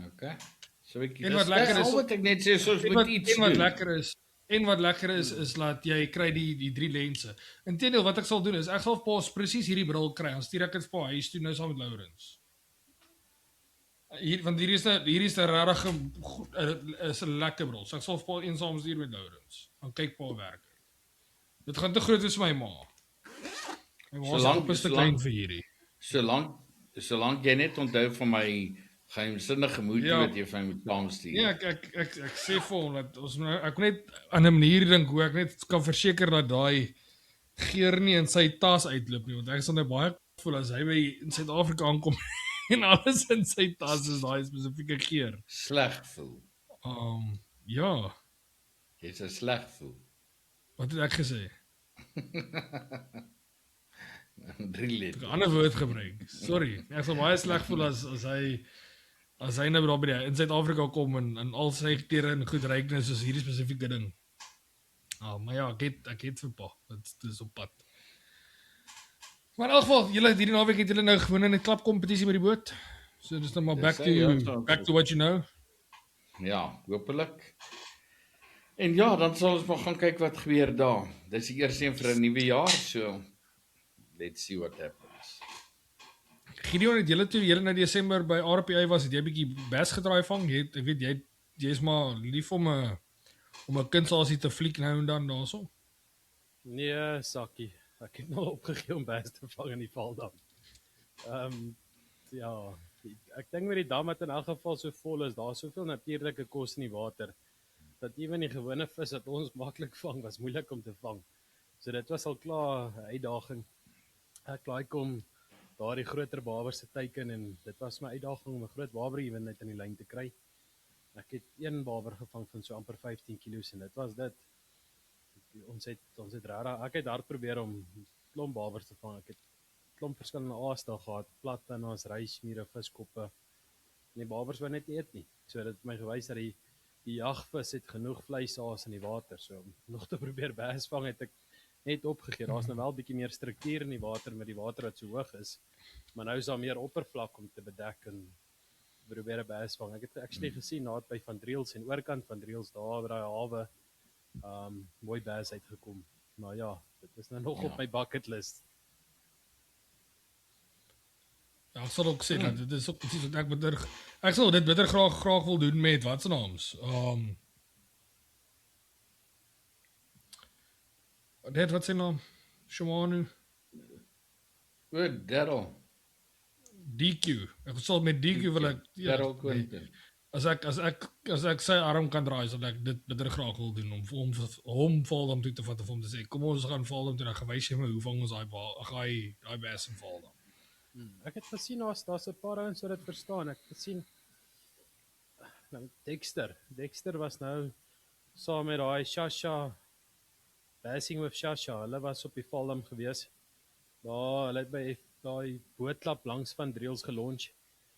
Okay. So ek En wat lekker is, al wat ek net sê is ons moet iets doen. En wat lekker is dat jy kry die 3 lense. Inteendeel wat ek sal doen is ek sal pa presies hierdie bril kry. Dan stuur ek dit vir pa huis toe nou saam met Lourens. Want hier is 'n regtig is 'n lekker bril. So ek sal vir pa een saam stuur met Lourens. Dan kyk pa werk. Dit gaan te groot wees vir my ma. My ma is te klein vir hierdie. Solank jy net onthou van my geheimsinnige moeder wat jy vir my moet saamstuur. Ja, ek sê vir hom dat ons nou ek net aan 'n manier dink hoe ek net kan verseker dat daai geur nie in sy tas uitloop nie, want ek sal nou baie voel as hy by in Suid-Afrika aankom en alles in sy tas is daai spesifieke geur. Sleg voel. Ja. Jy sê sleg voel. Wat het ek gesê? 3 liter. 'n Ander woord gebruik. Sorry. Ek sal baie sleg voel as hy nou daar by in Suid-Afrika kom en al sy klere en goed ryk net soos hierdie spesifieke ding. Maar ja, ek het vir pa. Dit is op pad. Maar in elk geval, hierdie naweek het julle nou gewoon in 'n klapkompetisie met die boot. So dis nou maar back to what you know. Ja, hopelik. En ja, dan sal ons maar gaan kyk wat gebeur daar. Dis die eerste een vir 'n nuwe jaar, so let's see what happens. Gideon, het julle nou Desember by RPI was, het jy 'n bietjie bes gedraai vang? Ek weet jy's maar lief om 'n kindsasie te fliek nou en dan daarso. Nee, sakkie. Ek het nou opgegee om bes te vang in die Valdam. Ja, ek dink met die dam wat in elk geval so vol is, daar soveel natuurlike kos in die water dat ewen die gewone vis wat ons maklik vang was moeilik om te vang. So dit was al klaar 'n uitdaging. Ek like om daardie groter babers te teiken en dit was my uitdaging om 'n groot baber ewenheid in die lyn te kry. Ek het een baber gevang van so amper 15 kg en dit was dit. Ons het regtig ek het hard probeer om klomp babers te vang. Ek het klomp verskillende aas daar gehad, plattinnas, rysmiere, viskoppe. En die babers wou net nie eet nie. So dit het my gewys dat die jagvis het genoeg vleisaas in die water. So om nog te probeer bes vang het ek net opgegee. Daar's nou wel 'n bietjie meer struktuur in die water met die water wat so hoog is. Maar nou is daar meer oppervlak om te bedek en probeer 'n bes vang. Ek het actually gesien nadat by Van Driels en oorkant Van Driels daar by daai hawe mooi bes uitgekom. Maar ja, dit is nou nog op my bucket list. Ja, ek sal ook sê dat dit is ook presies wat ek sal dit bitter graag wil doen met wat se naams. Dit wat sy naam? Shimano. Goed, Darryl. DQ. Ek sal met DQ wil ek Darryl Quinton. As ek sy arm kan draai, sal ek dit bitter graag wil doen om hom Valdam toe te vat of om te sê kom ons gaan Valdam toe, dan gewys jy my hoe vang ons daai bes in Valdam. Ek het gesien daar's 'n paar ouens wat dit verstaan. Ek het gesien Dexter was nou saam met daai Shasha Bassing with Shasha. Hulle was op die Valdam gewees. Hulle het by daai bootklap langs Van Driels gelunch.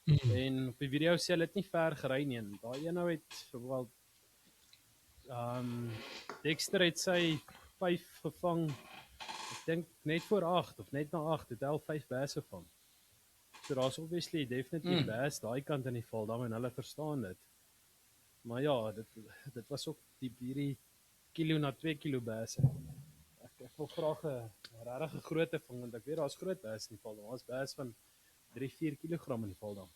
En op die video sê hulle het nie ver gery nie. Daai een nou het wel Dexter het sy 5 gevang dink net voor 8 of net na 8 het hy al 5 basse van. So daar's obviously definitief bass daai kant in die Valdam en hulle verstaan dit. Maar ja, dit was ook hierdie kilo na 2 kilo basse. Ek wil graag 'n regtig grootte vang want ek weet daar's groot bass in die Valdam. Daar's bass van 3-4 kg in die Valdam.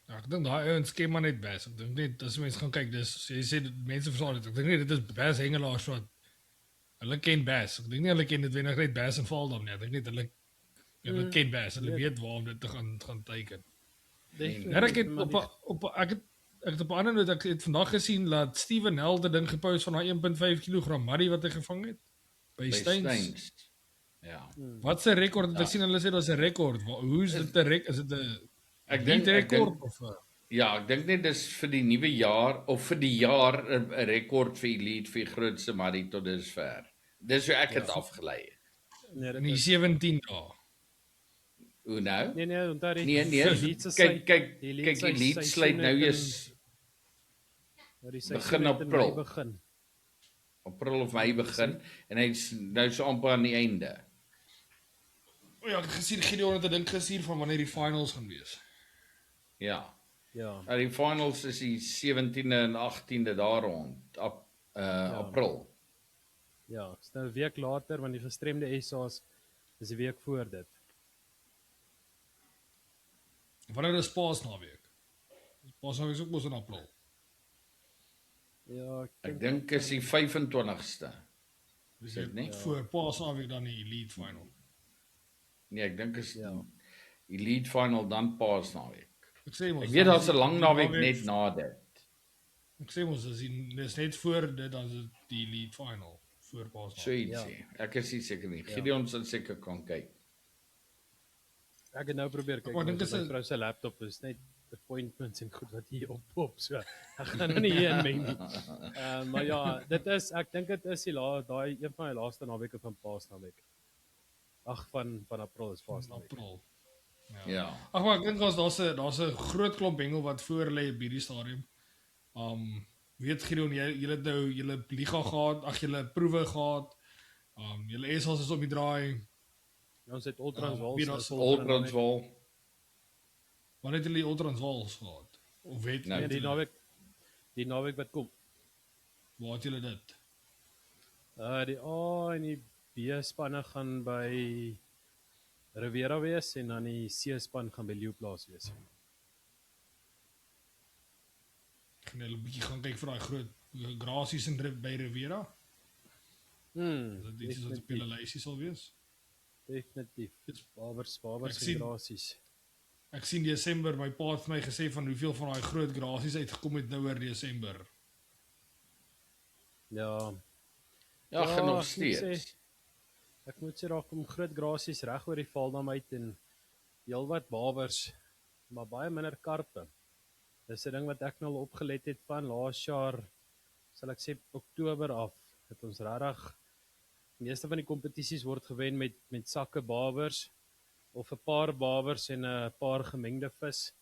Ja, ek dink daai ouens ken maar net bass. Ek dink net as mense gaan kyk, dis jy sê mense verstaan dit. Ek dink nie dit is bass hengelaars wat hulle ken bass. Ek dink nie hulle ken dit wenig net bass in Valdam nie. Ek dink net hulle ken bass. Hulle weet waar om dit te gaan teiken. Ek het op 'n ander noot ek het vandag gesien dat Steven Held 'n ding gepost van daai 1.5 kg maddy wat hy gevang het by Steins. Ja. Wat se rekord het ek sien hulle sê daar's 'n rekord. Hoe is dit 'n rekord? Is dit 'n Ek dink rekord of ja, ek dink net dis vir die nuwe jaar of vir die jaar 'n rekord vir elite vir die grootste maddy tot dusver. Dis hoe ek het afgelei. Nee, in die 17 dae? Hoe nou? Nee, onthou die Nee, kyk, elite sluit nou eers begin April. April of Mei begin en hy's nou so amper aan die einde. O ja, ek het gesien Gideon het 'n ding gestuur van wanneer die finals gaan wees. Ja. Ja. Die finals is die 17de en 18de daar rond April. Ja, is nou 'n week later want die gestremde SA's is 'n week voor dit. Wanneer is Paasnaweek? Paasnaweek is ook mos in April. Ja, ek dink is die 25ste. Is dit nie? Voor Paasnaweek dan die elite final. Nee, ek dink is elite final dan Paasnaweek. Ek sê mos. Ek weet daar's 'n lang naweek net na dit. Ek sê mos dis net voor dit dan is die elite final voor Paasnaweek. So ietsie. Ek is nie seker nie. Gideon sal seker kan kyk. Ek het nou probeer kyk. Maar ek dink my vrou se laptop is net appointments en goed wat hier op so. Ek gaan nou nie hier in meng nie. Maar ja, ek dink dit is daai een van die laaste naweke van Paasnaweek. Ag van April is Paasnaweek. April. Ja. Ag maar ek dink daar's 'n groot klomp hengel wat voor lê op hierdie stadium. Weet Gideon, julle het nou julle liga gehad, julle proewe gehad. Julle SA's is op die draai. Ons het Ultranswaal. Wanneer het julle Ultranswaals gehad? Of weet nee, die naweek wat kom. Waar het julle dit? Die A en die B spanne gaan by Riviera wees en dan die C span gaan by Leeuplaas wees. Gaan julle 'n bietjie gaan kyk vir daai groot grasies in by Riviera? Dat dit is wat op julle lysie sal wees. Definitief. Barbers en grasies. Ek sien Desember, my pa het vir my gesê van hoeveel van daai groot grasies uitgekom het nou oor Desember. Ja. Ja, genoeg steeds. Ek moet sê daar kom groot grasies reg oor die Valdam uit en heelwat barbers, maar baie minder karpe. Dis 'n ding wat ek nou al opgelet het van laas jaar, sal ek sê Oktober af, het ons regtig meeste van die kompetisies word gewen met sakke barbers of 'n paar barbers en 'n paar gemengde vis.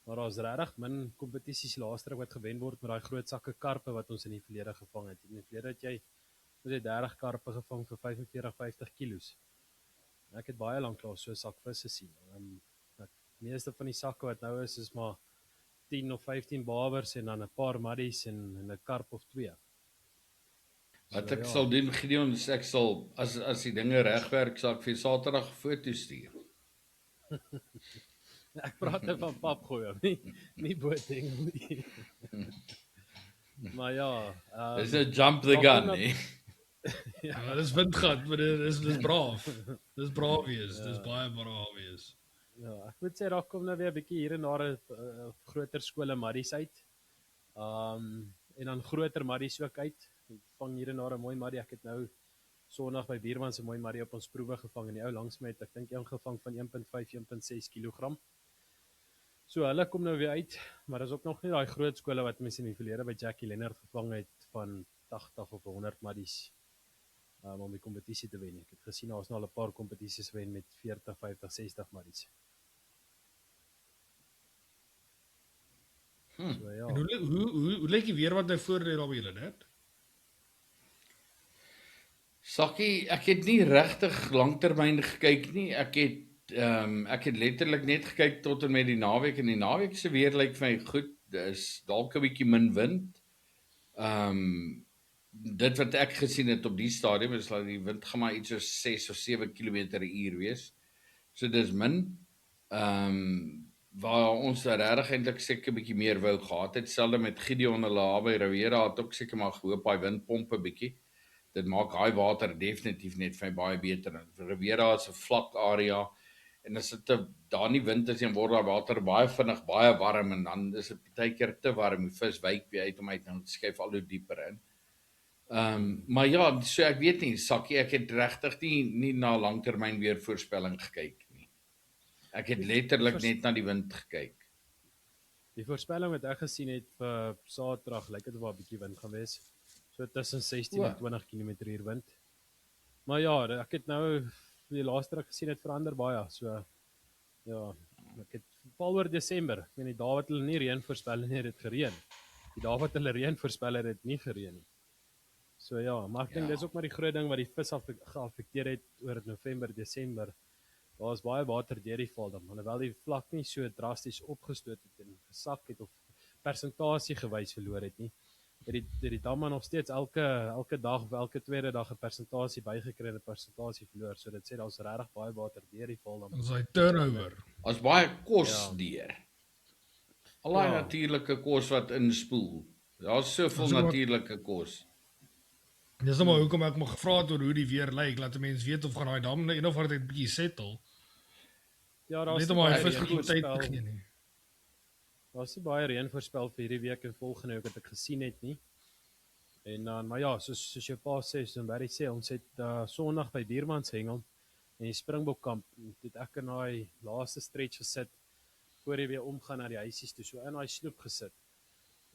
Maar daar's regtig min kompetisies laaste wat gewen word met daai groot sakke karpe wat ons in die verlede gevang het. In die verlede het jy 30 karpe gevang vir 45-50 kilos. Ek het baie lank lank so 'n sak vis gesien. Meeste van die sakke wat nou is maar 10 of 15 barbers en dan 'n paar maddies en 'n karp of 2. Wat ek sal doen, Gideon, ek sal as die dinge regwerk, sal ek vir Saterdag 'n foto stuur. Ek praat nou van pap gooi, nie bootding nie. Maar ja, dis 'n jump the gun, nie. Ja, dis windgat, maar dis braaf. Dis braaf wees, dis baie braaf wees. Ja, ek moet sê daar kom nou weer 'n bietjie hier en daar 'n groter skole maddies uit. En dan groter maddies ook uit. Ek vang hier en daar 'n mooi maddie. Ek het nou Sondag by Buurman se mooi maddie op ons proewe gevang en die ou langs my het ek dink een gevang van 1.5-1.6 kg. So hulle kom nou weer uit, maar dis ook nog nie daai groot skole wat mense in die verlede by Jackie Lennard gevang het van 80 of 100 maddies om die kompetisie te wen. Ek het gesien daar's nou al 'n paar kompetisies wen met 40, 50, 60 maddies. So, ja. En hoe lyk die weer wat nou voor lê daar by julle, net? Sakkie, ek het nie regtig langtermyn gekyk nie. Ek het letterlik net gekyk tot en met die naweek en die naweek se weer lyk vir my goed. Dis dalk 'n bietjie min wind. Dit wat ek gesien het op die stadium is dat die wind gaan maar iets so 6 of 7 km/h wees. So dis min. Waar ons regtig eintlik seker 'n bietjie meer wou gehad het. Selfs met Gideon hulle daar by Riviera het ook seker maar gehoop hy windpompe bietjie. Dit maak daai water definitief net vir my baie beter. Riviera is 'n vlak area en as dit daar nie wind is en word daar water baie vinnig baie warm en dan is dit baie keer te warm. Die vis wyk weer uit om uit en skuif al hoe dieper in. Maar ja, so ek weet nie, Sakkie, ek het regtig nie na langtermyn weer voorspelling gekyk nie. Ek het letterlik net na die wind gekyk. Die voorspelling wat ek gesien het vir Saterdag, lyk dit of daar 'n bietjie wind gaan wees. So tussen 16 en 20 km/h wind. Maar ja, ek het nou die laaste wat ek gesien het verander baie. So ja, ek het val oor Desember. Ek weet nie, daar wat hulle nie reën voorspel nie, het dit gereën. Die dae wat hulle reën voorspel het, dit nie gereën nie. So ja, maar ek dink dis ook maar die groot ding wat die vis geaffekteer het oor November, Desember. Daar is baie water deur die Valdam, alhoewel die vlak nie so drasties opgestoot het en gesak het of persentasie gewys verloor het nie. Het die damme nog steeds elke dag of elke tweede dag 'n persentasie bygekry en 'n persentasie verloor. So dit sê daar's regtig baie water deur die Valdam. Ons hy turnover. As baie kos deur. Al daai natuurlike kos wat inspoel. Daar's soveel natuurlike kos. Dis nou maar hoekom ek my gevra het oor hoe die weer lyk, laat 'n mens weet of gaan daai dam een of ander tyd bietjie settle. Ja, daar's net om hy vis goed tyd te gee nie. Daar's nie baie reën voorspel vir hierdie week en volgende week wat ek gesien het nie. En dan maar ja, soos jou pa sê, so Barry sê, ons het Sondag by Bierman se hengel en die Springbokkamp, het ek in daai laaste stretch gesit voor jy weer omgaan na die huisies toe, so in daai sloep gesit.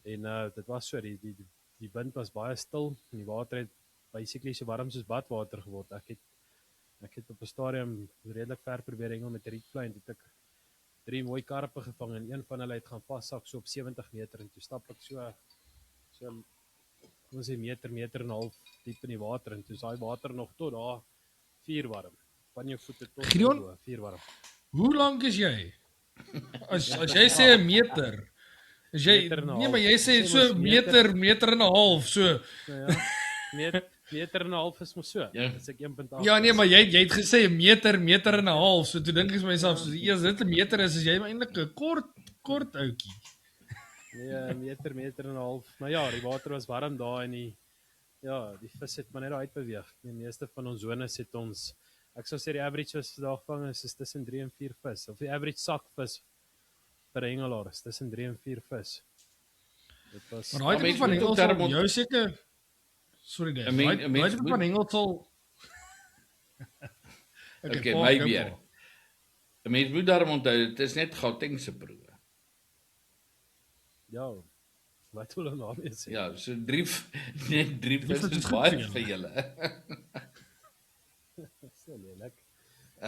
En dit was so die wind was baie stil en die water het basically so warm soos badwater geword. Ek het op 'n stadium redelik ver probeer hengel met 'n rietvlei en het ek 3 mooi karpe gevang en een van hulle het gaan vassak so op 70 meter en toe stap ek so ons 'n meter en 'n half diep in die water en toe is daai water nog tot daar 4 warm. Van jou voete tot Gideon, 4 warm. Hoe lank is jy? As jy sê 'n meter, is jy nee, maar jy sê so meter en 'n half, so. Nou ja, meter en 'n half is mos so. As ek 1.8. Ja nee, maar jy het gesê 'n meter en 'n half, so toe dink ek vir myself, so eers dit 'n meter is jy eintlik 'n kort ouetjie. Nee, meter en 'n half. Maar ja, die water was warm daar en die vis het maar net uitbeweeg. Die meeste van ons zones het ons, ek sou sê die average vis vandag vang is tussen 3 en 4 vis. Of die average sakvis per hengelaar is tussen 3 en 4 vis. Dit was Maar daai tipe van hengel sal jou seker sorry Dave. Daai tipe van hengel sal Okay, my weer. 'n Mens moet daarom onthou, dit is net Gauteng se proe. Ja, wat wil hulle nou sê? Ja, so 3 vis is baie vir julle. So lelik.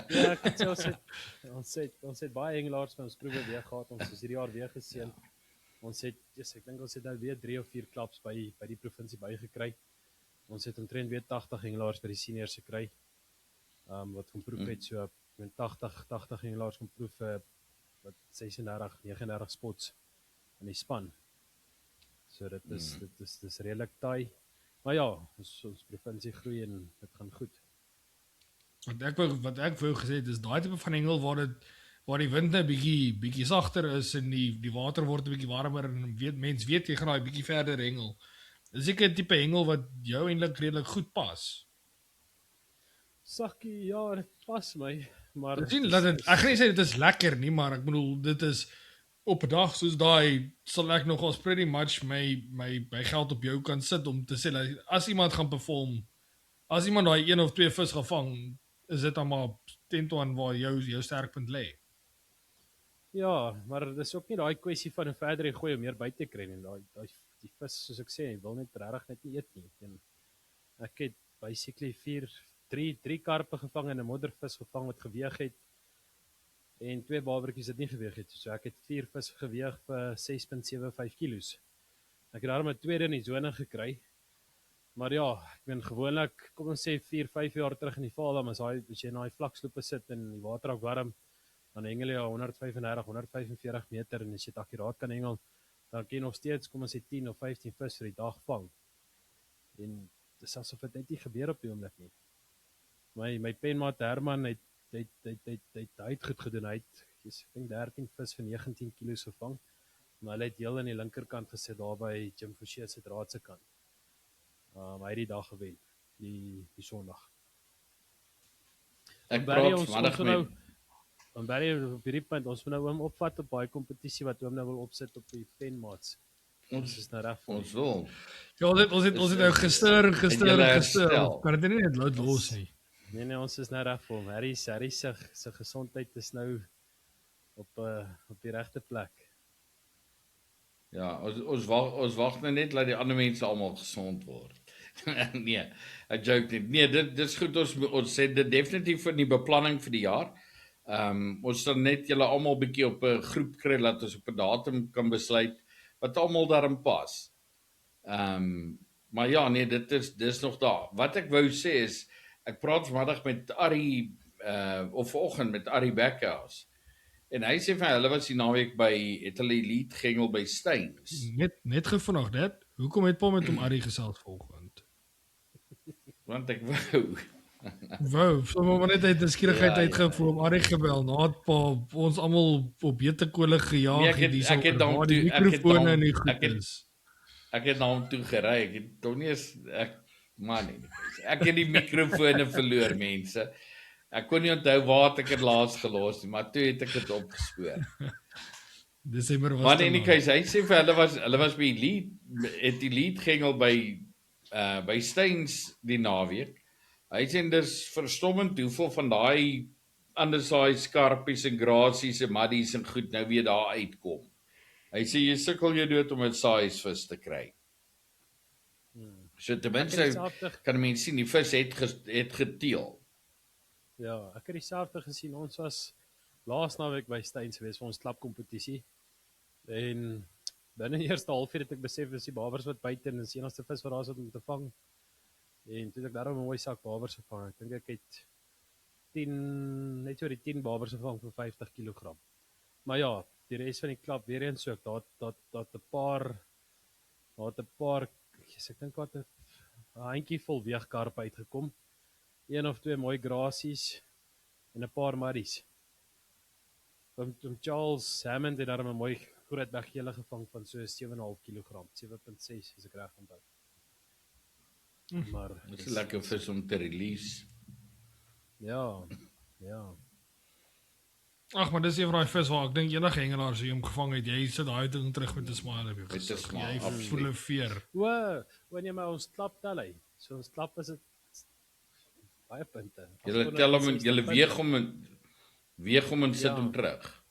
Ja, ek het sê ons het baie hengelaars van ons proewe weer gehad. Ons is hierdie jaar weer geseën. Ons het ek dink ons het nou weer 3 of 4 klaps by die provinsie bygekry. Ons het omtrent weer 80 hengelaars by die seniors gekry. Wat kom proef het so met 80 hengelaars kom proef wat 36, 39 spots in die span. So dit is redelik taai. Maar ja, ons provinsie groei en dit gaan goed. Wat ek wou gesê het is daai tipe van hengel waar die wind 'n bietjie sagter is en die water word 'n bietjie warmer en mens weet jy gaan daai bietjie verder hengel. Dis seker 'n tipe hengel wat jou eintlik redelik goed pas. Sakkie, ja, dit pas my, maar ek gaan nie sê dit is lekker nie, maar ek bedoel dit is op 'n dag soos daai sal ek nogals pretty much my geld op jou kan sit om te sê dat as iemand gaan perform, as iemand daai 1 of 2 vis gaan vang, is dit dan maar 10 to 1 waar jou sterkpunt lê. Ja, maar dis ook nie daai kwessie van 'n verder gooi om meer by te kry nie. Die vis soos ek sê, wil net regtig net nie eet nie. En ek het basically 3 karpe gevang en 'n moddervis gevang wat geweeg het en 2 babertjies wat nie geweeg het. So ek het 4 vis geweeg vir 6.75 kilos. Ek het daarmee 'n tweede in die sone gekry. Maar ja, ek meen gewoonlik, kom ons sê 4-5 jaar terug in die val, dan as jy na die vlakslope sit en die water raak warm, dan hengel jy 135, 145 meter en as jy dit akkuraat kan hengel, dan kan jy nog steeds, kom ons sê 10 of 15 vis vir die dag vang. En dis asof dit net nie gebeur op die oomblik nie. My penmaat Herman het goed gedoen. Hy het ek dink 13 vis vir 19 kilos gevang. Maar hy het heel aan die linkerkant gesit daar by Jim Forshey se draad se kant. Hy het die dag gewen, die Sondag. Ek Barry, praat vanmiddag met Dan Barry op hierdie punt, ons moet nou oom opvat op baie kompetisie wat oom nou wil opsit op die penmaats. Ons is nou reg vir ons wil. Ja, ons het nou gister. herstel. Kan dit nie net los nie. Nee, ons is nou reg vir hom. Harry se gesondheid is nou op die regte plek. Ja, ons wag nou net dat die ander mense almal gesond word. Nee, ek joke nie. Nee, dis goed, ons sê dit definitief in die beplanning vir die jaar. Ons sal net julle almal bietjie op 'n groep kry dat ons op 'n datum kan besluit wat almal daarin pas. Maar ja, nee, dis nog daar. Wat ek wou sê is, ek praat vanmiddag met Ari of vanoggend met Ari Beckhaus. En hy sê van hulle was die naweek het hulle Elite gehengel by Steins. Net gevraag dit. Hoekom het Paul met hom Ari gesels vanoggend? Want ek wou. Maar net uit skierigheid Ja, uitgevoer om Ari gebel. Nadat pa ons almal op betekole gejaag Nee, ek het dan die mikrofone en die ek goed het- is. Ek het na hom toe gery. Ek het tog nie eens ek het die mikrofone verloor, mense. Ek kon nie onthou waar ek dit laas gelos het, maar toe het ek dit opgespoor. Desember was Maar te in die laat. geval, hy sê vir hulle was by Elite, het Elite gehengel by Steins die naweek. Hy sê dis verstommend hoeveel van daai ander saai skarpies en grasies en maddies en goed nou weer daar uitkom. Hy sê jy sukkel jy dood om 'n saaivisvis te kry. So ten minste kan 'n mens sien die vis het geteel. Ja, ek het dieselfde gesien. Ons was laas naweek by Steins gewees vir ons klapkompetisie. En binne die eerste halfuur het ek besef dis die babers wat buite en dis die enigste vis wat daar is om te vang. En toe het ek daarom 'n mooi sak babers gevang. Ek dink ek het net oor die 10 babers gevang vir 50 kg. Maar ja, die res van die klap weer eens so ek dat 'n paar ek dink wat 'n handjie vol weegkarpe uitgekom. 1 of 2 mooi grasies en 'n paar maddies. Om Charles Hammond het daar 'n mooi groot beggele gevang van so 7,5 kg, 7.6 as ek reg onthou. Maar Dit is 'n lekker vis om te release. ja. Ag, maar dis een van daai vis waar ek dink enige hengelaar sou hom gevang het. Jy sit daai ding terug met 'n smile op jou Met 'n gesig. smile, Jy absoluut. voel 'n veer. Wanneer maar ons klap tel hy. So ons klap is dit baie punte. Julle tel hom en julle weeg hom en sit Ja. hom terug.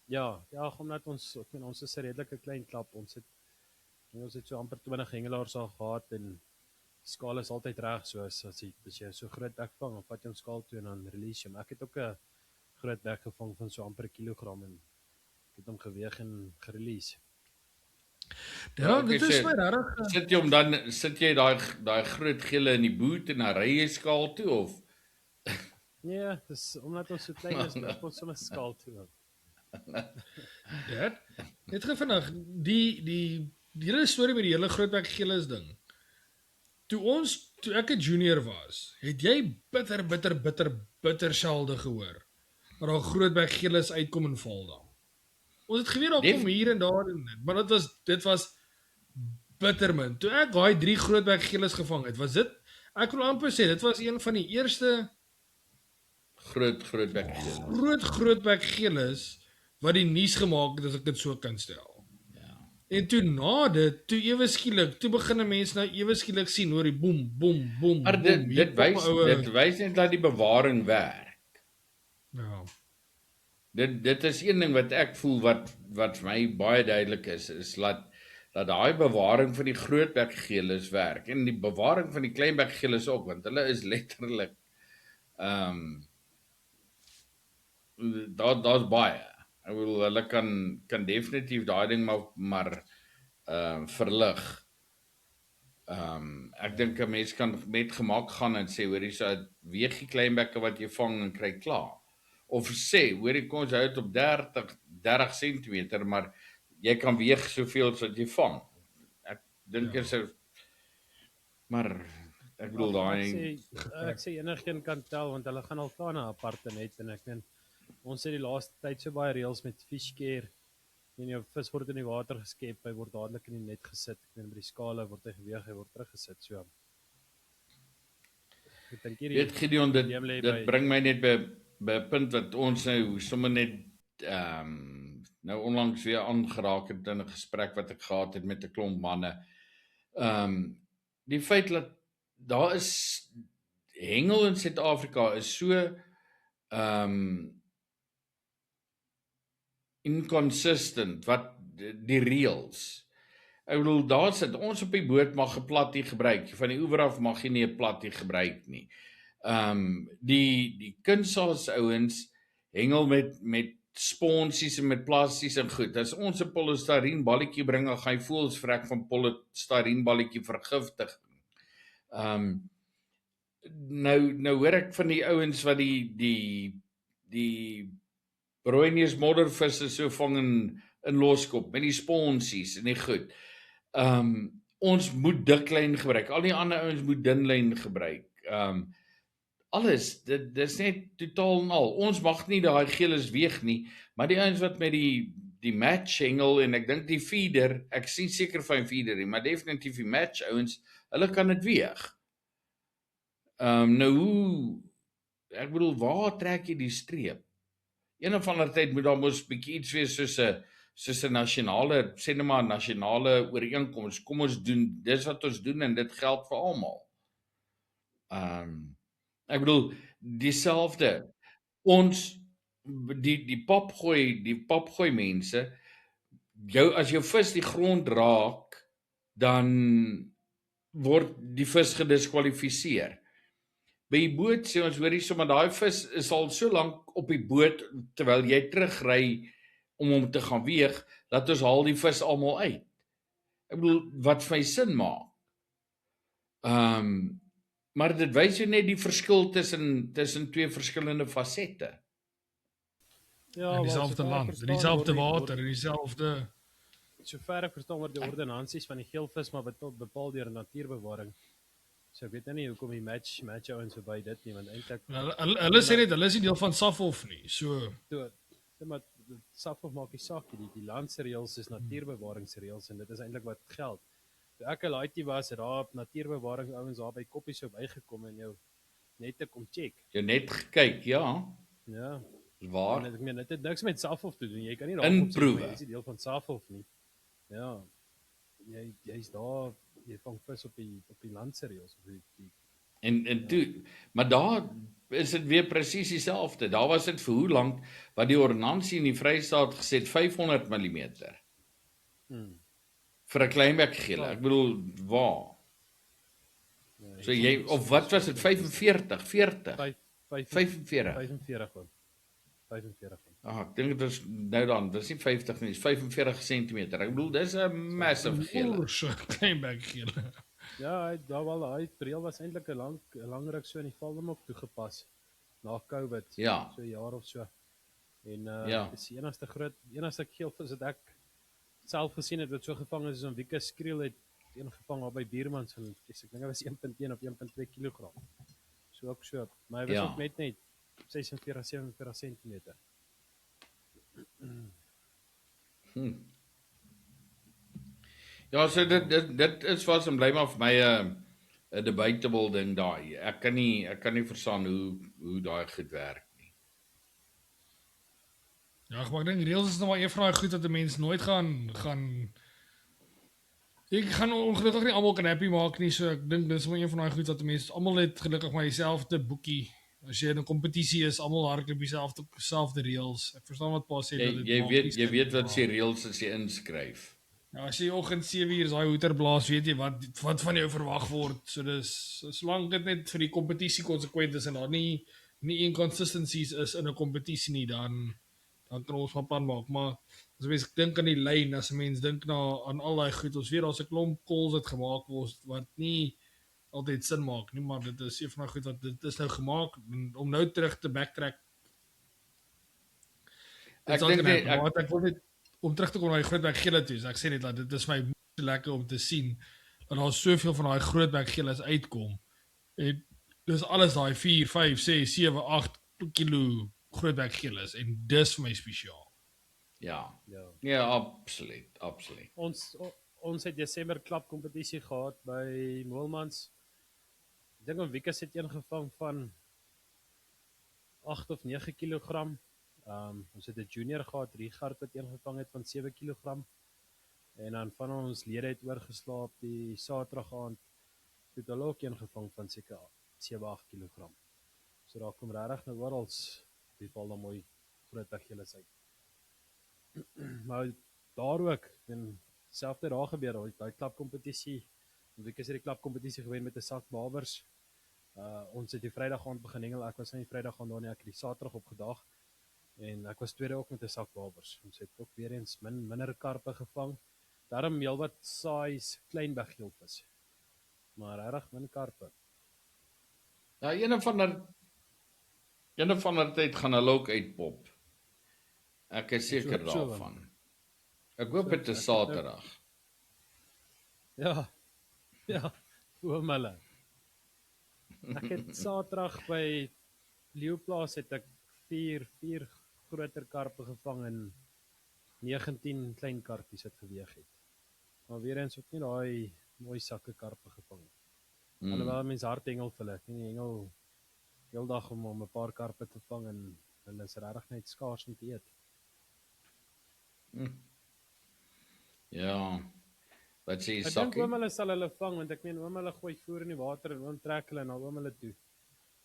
Ja, omdat ons is 'n redelike klein klap. Ons het so amper 20 hengelaars al gehad en die skaal is altyd reg, so as jy so groot bek vang, dan vat jy hom skaal toe en dan release jy hom. Ek het ook 'n groot bek gevang van so amper 1 kilogram en ek het hom geweeg en gerelease. Ja, ek dit sê, is my regtig. Sit jy daai groot gele in die boot en dan ry jy skaal toe of Nee, dis omdat ons so klein is, moet ons sommer skaal toe. Dit net gou vinnig die hele storie met die hele grootbek geelis ding. Toe ek 'n junior was, het jy bitter selde gehoor dat daar grootbek geelis uitkom en val daar. Ons het geweet daar kom hier en daar en maar dit was bitter min. Toe ek daai 3 grootbek geelis gevang het, was dit ek wil amper sê dit was een van die eerste groot bek gele. grootbek geelis wat die nuus gemaak het as ek dit so kan stel. Ja. En toe na dit, ewe skielik, toe begin mense nou ewe skielik sien hoor die boem. Maar dit wys net dat die bewaring werk. Ja. Dit is een ding wat ek voel wat vir my baie duidelik is dat daai bewaring van die groot bekgeelis werk en die bewaring van die klein bekgeelis ook, want hulle is letterlik daar's baie. Ek bedoel hulle kan definitief daai ding maar verlig. Ek dink 'n mens kan met gemak gaan en sê, hoorie, so weeg die kleinbekke wat jy vang en kry klaar. Of sê, hoorie, kom ons hou dit op 30 cm, maar jy kan weeg soveel as wat jy vang. Ek dink is maar ek bedoel daai Ek sê enigeen kan tel, want hulle gaan al klaar na 'n aparte net, en ek meen, ons het die laaste tyd so baie reëls met fishcare, en jou vis word in die water geskep, hy word dadelik in die net gesit, ek meen by die skale word hy geweeg, hy word teruggesit, so. Ek dink weet Gideon, dit bring my net by 'n punt wat ons nou sommer net nou onlangs weer aangeraak het in 'n gesprek wat ek gehad het met 'n klomp manne. Die feit dat daar is hengel in Suid-Afrika is so inconsistent wat die reëls. Ek bedoel, daar sit ons op die boot mag 'n platjie gebruik. Van die oewer af mag jy nie 'n platjie gebruik nie. Die kunsaas ouens hengel met sponsies en met plasties en goed. As ons 'n polystyreen balletjie bring, dan gaan jy voels vrek van polystyreen balletjie vergiftig. Nou hoor ek van die ouens wat die Brooineus moddervisse so vang in loskop met die sponsies en die goed. Ons moet diklyn gebruik. Al die ander ouens moet dunlyn gebruik. Alles, dit is net totaal en al. Ons mag nie daai geeles weeg nie, maar die ouens wat met die match hengel en ek dink die feeder, ek sien seker van feeder nie, maar definitief die match ouens, hulle kan dit weeg. Nou hoe, ek bedoel, waar trek jy die streep? Een of ander tyd moet daar mos bietjie iets wees soos 'n nasionale, sê net maar nasionale ooreenkoms. Kom ons doen, dis wat ons doen en dit geld vir almal. Ek bedoel, dieselfde. Ons die papgooi mense, as jou vis die grond raak, dan word die vis gediskwalifiseer. By die boot sê ons, hoorie, sommer daai vis is al so lank op die boot terwyl jy terugry om hom te gaan weeg, dat ons haal die vis almal uit. Ek bedoel, wat vir my sin maak. Maar dit wys jou net die verskil tussen twee verskillende fasette. Ja, in dieselfde land, in dieselfde water, in dieselfde. Sover ek verstaan word die ordonnansies van die geelvis maar bepaal deur natuurbewaring. So ek weet nou nie hoekom die match ouens verby dit nie, want eintlik Hulle sê net hulle is nie deel van SAFOF nie. So maar SAFOF maak nie saak nie. Die land se reëls is natuurbewaringsreëls en dit is eintlik wat geld. Toe ek 'n laaitjie was, het daar natuurbewaring ouens daar by Koppie so bygekom en jou net te kom check. Jy net gekyk, ja. Ja. Waar? En ek meen dit het niks met SAFOF te doen. Jy kan nie inproewe. Jy is nie deel van SAFOF nie. Ja. Jy's daar, jy vang vis op die land se reëls. En toe, maar daar is dit weer presies dieselfde. Daar was dit vir hoe lank wat die ordonnansie in die Vrystaat gesê het 500 mm. Vir 'n kleinbekgele. Ek bedoel, waar? So jy, of wat was dit, 45, 40? 45 ek dink dit is nou dan, dit is nie 50 nie, dit is 45 cm. Ek bedoel, dis 'n massive gele. So kleinbekgele. Ja, daai reël was eintlik 'n langryk so in die Valdam ook toegepas na COVID. Ja. So 'n jaar of so. En ja. dis die enigste geelvis wat ek self gesien het wat so gevang is, om Wieke Skriel het een gevang daar by Bierman se. Ek dink hy was 1.1 of 1.2 kg. So ook so, maar hy was ook net 46, 47 cm. Ja, so dit is was en bly maar vir my 'n debatable ding daai. Ek kan nie verstaan hoe daai goed werk nie. Ja, maar ek dink reëls is nou maar een van daai goed dat 'n mens nooit gaan ek gaan ongelukkig nie almal kan happy maak nie, so ek dink dis maar een van daai goed dat 'n mens almal net gelukkig maar dieselfde boekie. As jy in 'n kompetisie is, almal hardloop dieselfde reëls. Ek verstaan wat pa sê dat dit jy weet wat se reëls as jy inskryf. Ja, as jy oggend 7:00 daai hoeter blaas, weet jy wat van jou verwag word. So dis solank dit net vir die kompetisie konsekwent is en daar nie inconsistencies is in 'n kompetisie nie, dan dan kan ons van plan maak, maar as mens dink aan die lyn, as 'n mens dink aan al daai goed, ons weet daar's 'n klomp calls wat gemaak word wat nie altyd sin maak nie, maar dit is een van die goed wat dit is nou gemaak om nou terug te backtrack. Ek dink Ek wil net om terug te kom na die Grootberg Gele toe. So ek sê net dat dit is my lekker om te sien dat daar soveel van daai Grootberg Geles uitkom. En dis alles daai 4, 5, 6, 7, 8 kilo Grootberg Geles en dis vir my spesiaal. Ja. Ja. Ja, absoluut. Ons het Desember klapkompetisie gehad by Moelmans. Ek dink Wikus het een gevang van 8 of 9 kg. Ons het 'n junior gehad, Richard wat een gevang het van 7 kg. En dan van ons lede het oorgeslaap die Saterdag aand het hulle ook een gevang van seker 7-8 kg. So daar kom regtig nou oral die val dan mooi groot Geles uit. Maar daar ook, en selfde daar gebeur, daai klapkompetisie. Wikus het die klapkompetisie gewen met 'n sak babers. Ons het die Vrydag aand begin hengel. Ek was nie Vrydag aand daar nie, ek het die Saterdag opgedaag. En ek was tweede ook met 'n sak babers. Ons het ook weer eens minder karpe gevang. Daarom heelwat size klein beggeelvis. Maar regtig min karpe. Ja, een of ander tyd gaan hulle ook uitpop. Ek is seker daarvan. Ek hoop dit is Saterdag. Ja, oom hulle. Ek het Saterdag by Leeuplaas het ek 4 groter karpe gevang en 19 klein karpies wat geweeg het. Maar weer eens ook nie daai mooi sakke karpe gevang nie. Alhoewel mense hard hengel vir hulle. Ek hengel heel dag om 'n paar karpe te vang en hulle is regtig net skaars om te eet. Ja. Wat sê jy, Ek dink Sakkie? oom hulle sal hulle vang, want ek meen oom hulle gooi voer in die water en oom trek hulle na oom hulle toe.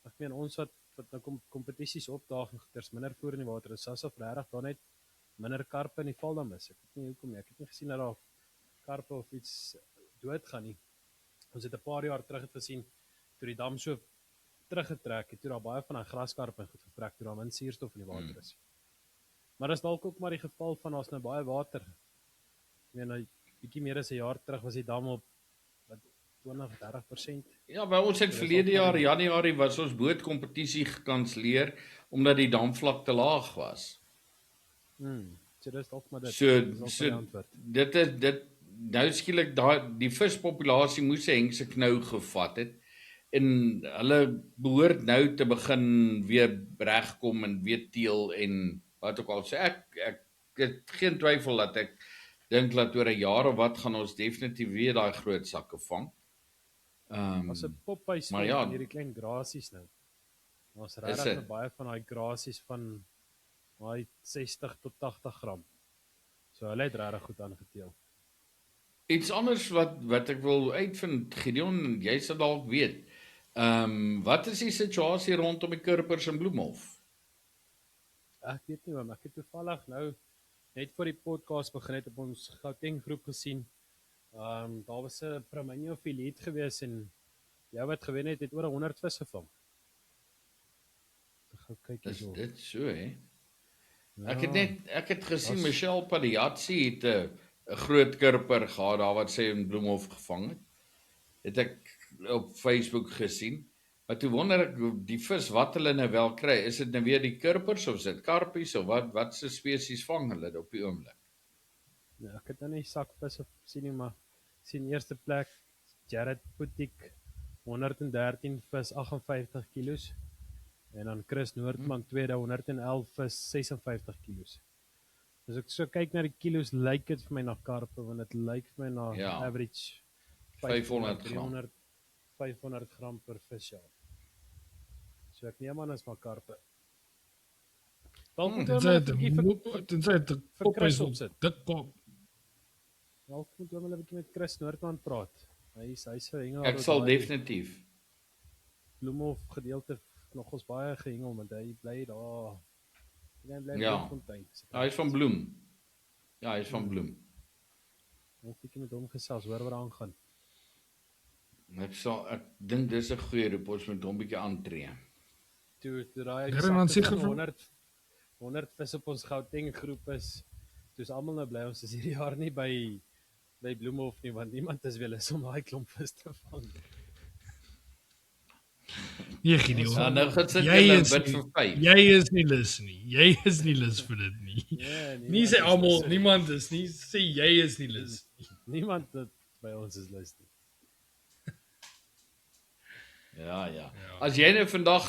Ek meen ons wat nou kompetisies opdaag en daar's minder voer in die water, is asof regtig daar net minder karpe in die valdam is. Ek weet nie hoekom nie. Ek het nie gesien dat daar karpe of iets doodgaan nie. Ons het 'n paar jaar terug het gesien toe die dam so teruggetrek het, toe daar baie van daai graskarpe goed getrek, toe daar min suurstof in die water is. Maar dis dalk ook maar die geval van ons nou baie water. Ek meen nou bietjie meer as 'n jaar terug was die dam op 20-30%. Ja, by ons het verlede jaar Januarie was ons bootkompetisie gekanselleer omdat die damvlak te laag was. So dis dalk maar dit. So dit nou skielik die vispopulasie moes 'n hengse knou gevat het en hulle behoort nou te begin weer regkom en weer teel en wat ook al. So ek het geen twyfel dat ek dink dat oor 'n jaar of wat gaan ons definitief weer daai groot sakke vang. As 'n pophuis maar ja, van hierdie klein grasies nou. Ons regtig baie van daai grasies van daai 60 tot 80 gram. So hulle het regtig goed aangeteel. Iets anders wat ek wil uitvind, Gideon, jy sal dalk weet. Wat is die situasie rondom die kurpers in Bloemhof? Ek weet nie, maar ek het toevallig nou net voor die podcast begin het op ons Gauteng groep gesien. Daar was 'n Priminio filet gewees en jy wat gewen het oor 100 vis gevang. Kyk Is hierso. dit so, hè? Ja, Ek het gesien Michelle Padiatsi het 'n groot kurper gehad daar wat sy in Bloemhof gevang het. Het ek op Facebook gesien. Maar toe wonder ek die vis wat hulle nou wel kry, is dit nou weer die kurpers of is dit karpies of wat se spesies vang hulle op die oomblik? ja, ek het nou nie sakvisse sien nie, maar sien eerste plek Jared Putik 113 vis 58 kilos en dan Chris Noordman tweede 111 vis 56 kilos. As ek so kyk na die kilos, lyk dit vir my na karpe, want dit lyk vir my na average 500 gram. 500 gram per vis, ja. So ek neem aan is maar karpe. Dalk moet Tensy het 'n pophuis opsit. Dik kop. Dalk moet hulle 'n bietjie met Chris Noordman praat. Hy's 'n hengel. Ek sal definitief. Bloemhof gedeelte nogals baie gehengel, want hy bly daar. Hy bly Ja. in Fontein. Hy is van Bloem. Ja, hy is van Bloem. Ek het met hom gesels, hoor wat daar aangaan. Ek dink dis 'n goeie roep, ons moet hom bietjie aantree. Toe daai Geren dan seker 100 100 vis op ons Gauteng groep is, toe's almal nou bly ons is hierdie jaar nie by Bloemhof nie, want niemand is wilus om daai klomp vis te vang. Nee, Gideon. Ja, nou gaan sit Jy julle is bid nie- vir 5. Jy is nie lus nie. Jy is nie lus vir dit nie. Nie sê almal, niemand is nie, sê jy is nie lus. Niemand wat by ons is lus nie. Ja. As jy nou vandag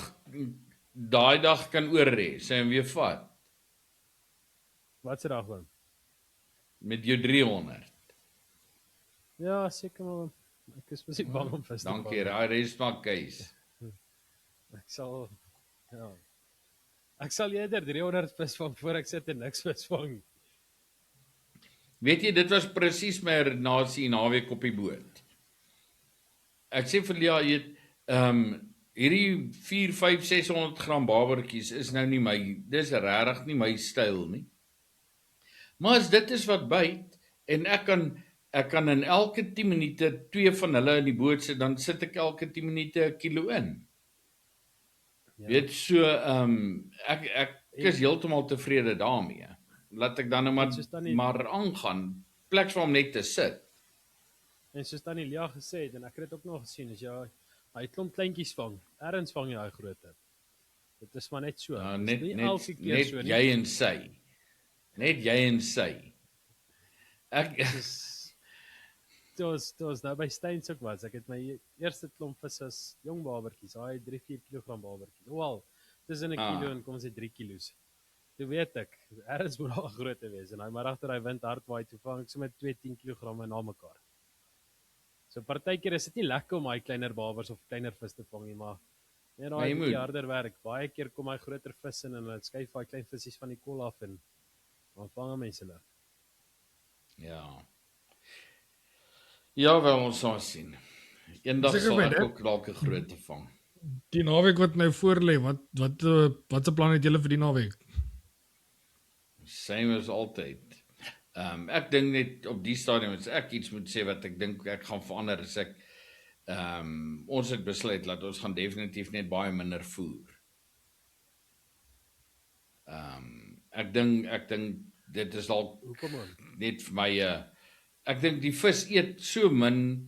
daai dag kan oorrê, sê hom weer vat Wat se dag dan? met jou 300. Ja, seker maar. Ek is baie bang om vis te vang. Dankie, daai res maar keus. Ek sal eerder 300 vis vang voor ek sit en niks vis vang. Weet jy, dit was presies my redenasie naweek op die boot. Ek sê vir Lia, hierdie 4, 5, 600 gram babertjies is nou nie dis regtig nie my styl nie. Maar as dit is wat byt en ek kan in elke 10 minute 2 van hulle in die boot sit, dan sit ek elke 10 minute 1 kilo in. Ja. Weet so, ek is heeltemal tevrede daarmee. Laat ek dan nou maar aangaan, plek vir hom net te sit. En soos Tannie Lia gesê het, en ek het dit ook nog gesien, as jy hy klomp kleintjies vang, ergens vang jy daai groter. Dit is maar net so. Ja, Dit is net nie net, elke keer net so nie. jy en sy. Net jy en sy. Dit was nou by Steins ook was. Ek het my eerste klomp vis as jong babertjies, daai 3-4 kg babertjies. Wel, tussen 'n kilo en kom ons sê 3 kilos. Toe weet ek, ergens moet daar groot wees en hy maar agter hy wind hard waai toe vang ek so met 2 10 kg na mekaar. So partykeer is dit nie lekker om daai kleiner babers of kleiner vis te vang nie, maar net daai bietjie harder werk. Baie keer kom hy groter vis in en hulle skuif daai klein visies van die kol af en dan vang mense hulle. Ja. Ja, wel ons sal sien. Eendag Seker sal my, ek né? ook dalk 'n groot vang. Die naweek wat nou voorlê, wat se plan het julle vir die naweek? Same as altyd. Ek dink net op die stadium as ek iets moet sê wat ek dink ek gaan verander is ek ons het besluit dat ons gaan definitief net baie minder voer. Ek dink dit is dalk Hoekom man? net vir my ek dink die vis eet so min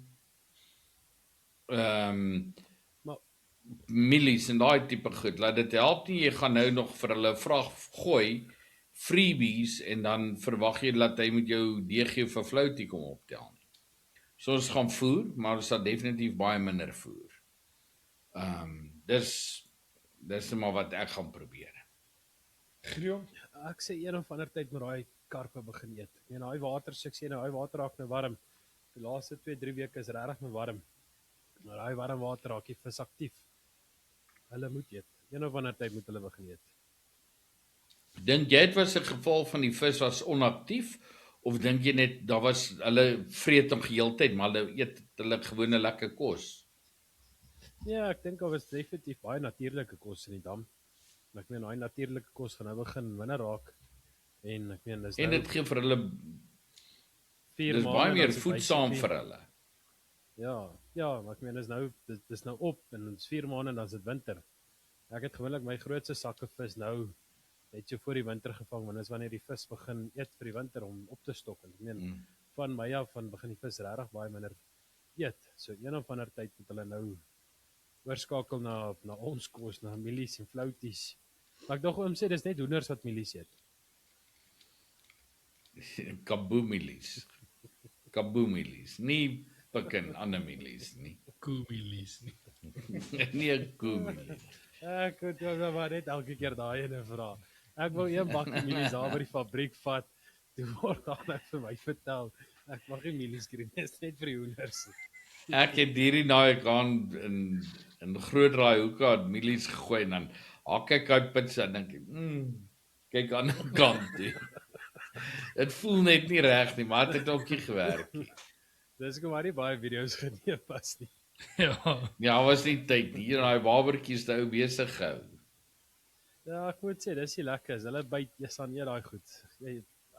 Maar mielies en daai tipe goed. Laat dit help nie jy gaan nou nog vir hulle vraag gooi freebies en dan verwag jy dat hy met jou DG vir floutie kom optel nie. So ons gaan voer, maar ons sal definitief baie minder voer. Dis maar wat ek gaan probeer. Gideon? ek sê een of ander tyd met daai karpe begin eet. Ek meen daai water, so ek sê nou daai water raak nou warm. Die laaste 2-3 weke is regtig nou warm. Maar daai warm water raak die vis aktief. Hulle moet eet. Een of ander tyd moet hulle begin eet. Dink jy dit was 'n geval van die vis was onaktief of dink jy net daar was hulle vreet hom geheeltyd maar hulle eet hulle gewone lekker kos? Ja, ek dink daar was definitief baie natuurlike kos in die dam. En ek meen daai natuurlike kos gaan nou begin minder raak. En ek meen dis En nou dit gee vir hulle 4 dis maande baie dan meer is dit voedsaam basically- vir hulle. Ja, maar ek meen dis nou op en ons 4 maande en dan is dit winter. Ek het gewoonlik my grootste sakke vis nou net so voor die winter gevang want dis wanneer die vis begin eet vir die winter om op te stok. En ek meen van Mei af van begin die vis regtig baie minder eet. So een of ander tyd moet hulle nou oorskakel na ons kos, na mielies en flouties. Maar ek dink oom sê dis net hoenders wat mielies eet. Kaboomilies, nie pikken ander mielies nie. Koemielies nie. Nee, koemielies. Ek het jou maar net elke keer daai ene vra. Ek wou een bakkie mielies daar by die fabriek vat. Toe word daar net vir my vertel. Ek mag nie mielies kry nie, dis net vir die hoenders. Ek het hierdie naweek aan in Groot Raai hoeke aan mielies gegooi en dan hak ek uit pizza en dink kyk aan die ander kant toe. Dit voel net nie reg nie, maar dit het ook nie gewerk nie. Dis kom maar nie baie video's geneem pas nie. Ja, was nie tyd nie. Hier daai babertjies te ou besig gehou. Ja, ek moet sê dis nie lekker. Hulle byt eers aan eet daai goed.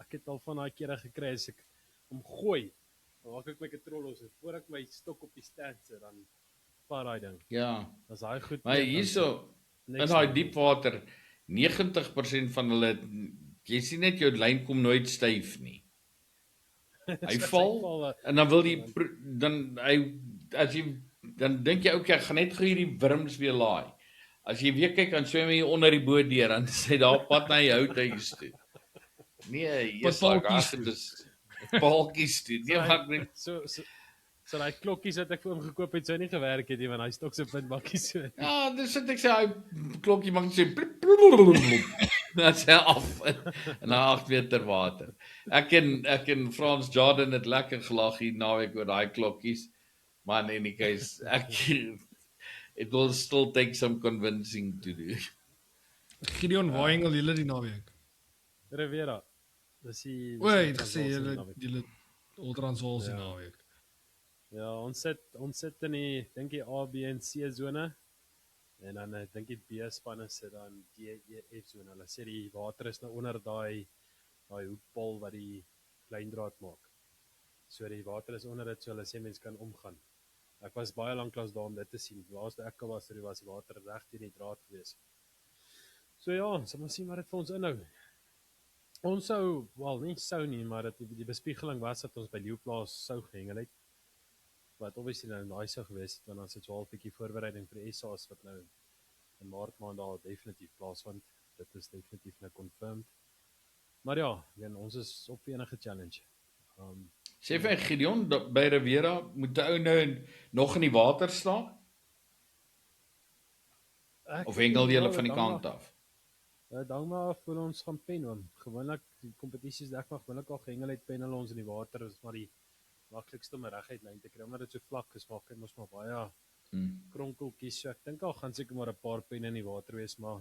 Ek het al van daai kere gekry as ek hom gooi. Dan maak ek my katrol los en voor ek my stok op die stand sit dan vat daai ding. Ja. Dis daai goed. Maar hierso in daai diep water 90% van hulle, jy sien net jou lyn kom nooit styf nie. Hy val en dan wil die dan hy as jy dan dink jy okay, ek gaan net gou hierdie wurms weer laai. As jy weer kyk dan swem hy onder die boot deur dan sê daar pad na die houthuis toe. Nee, Paaltjies dis paaltjies toe. Nee, maar ek net So daai klokkies wat ek vir hom gekoop het, sou nie gewerk het nie, want hy stok so puntbakkies so. ja, dis wat ek sê hy klokkie maak sê dan sê hy af en na 8 meter water. Ek en Frans Jordan het lekker gelag hier naweek oor daai klokkies. Man, in any case, it will still take some convincing to do. Gideon, waar hengel julle die naweek? Rivera. Dis die Oei, het gesê julle Ultranswaal se naweek. Ja, ons sit in die dink die A, B en C sone. En dan ek dink die B spanne sit dan D, E, F sone. Hulle sê die water is nou onder daai hoekpol wat die kleindraad maak. So die water is onder dit, so hulle sê mens kan omgaan. Ek was baie lanklaas daar om dit te sien. Laaste ek was die water reg teen die draad gewees. So ja, ons moet sien wat dit vir ons inhou. Ons sou, nie sou nie, maar die bespiegeling was dat ons by Leeuplaas sou gehengel het. Wat obviously nou daai sou gewees het, want dan sit so 'n half bietjie voorbereiding vir die SA's wat nou in Maart maand daar definitief plaasvind. Dit is definitief nou confirmed. Maar ja, ons is op vir enige challenge. Sê vir Gideon by Rivera moet 'n ou nou nog in die water staan of hengel jy hulle van die kant af? Dan maar voel ons gaan pen hom. Gewoonlik die kompetisies ek mag gewoonlik al gehengel het pen hulle ons in die water, is maar die maklikste om 'n reguit lyn te kry, omdat dit so vlak is, maak dit mos maar baie kronkeltjies. So ek dink al gaan seker maar 'n paar penne in die water wees, maar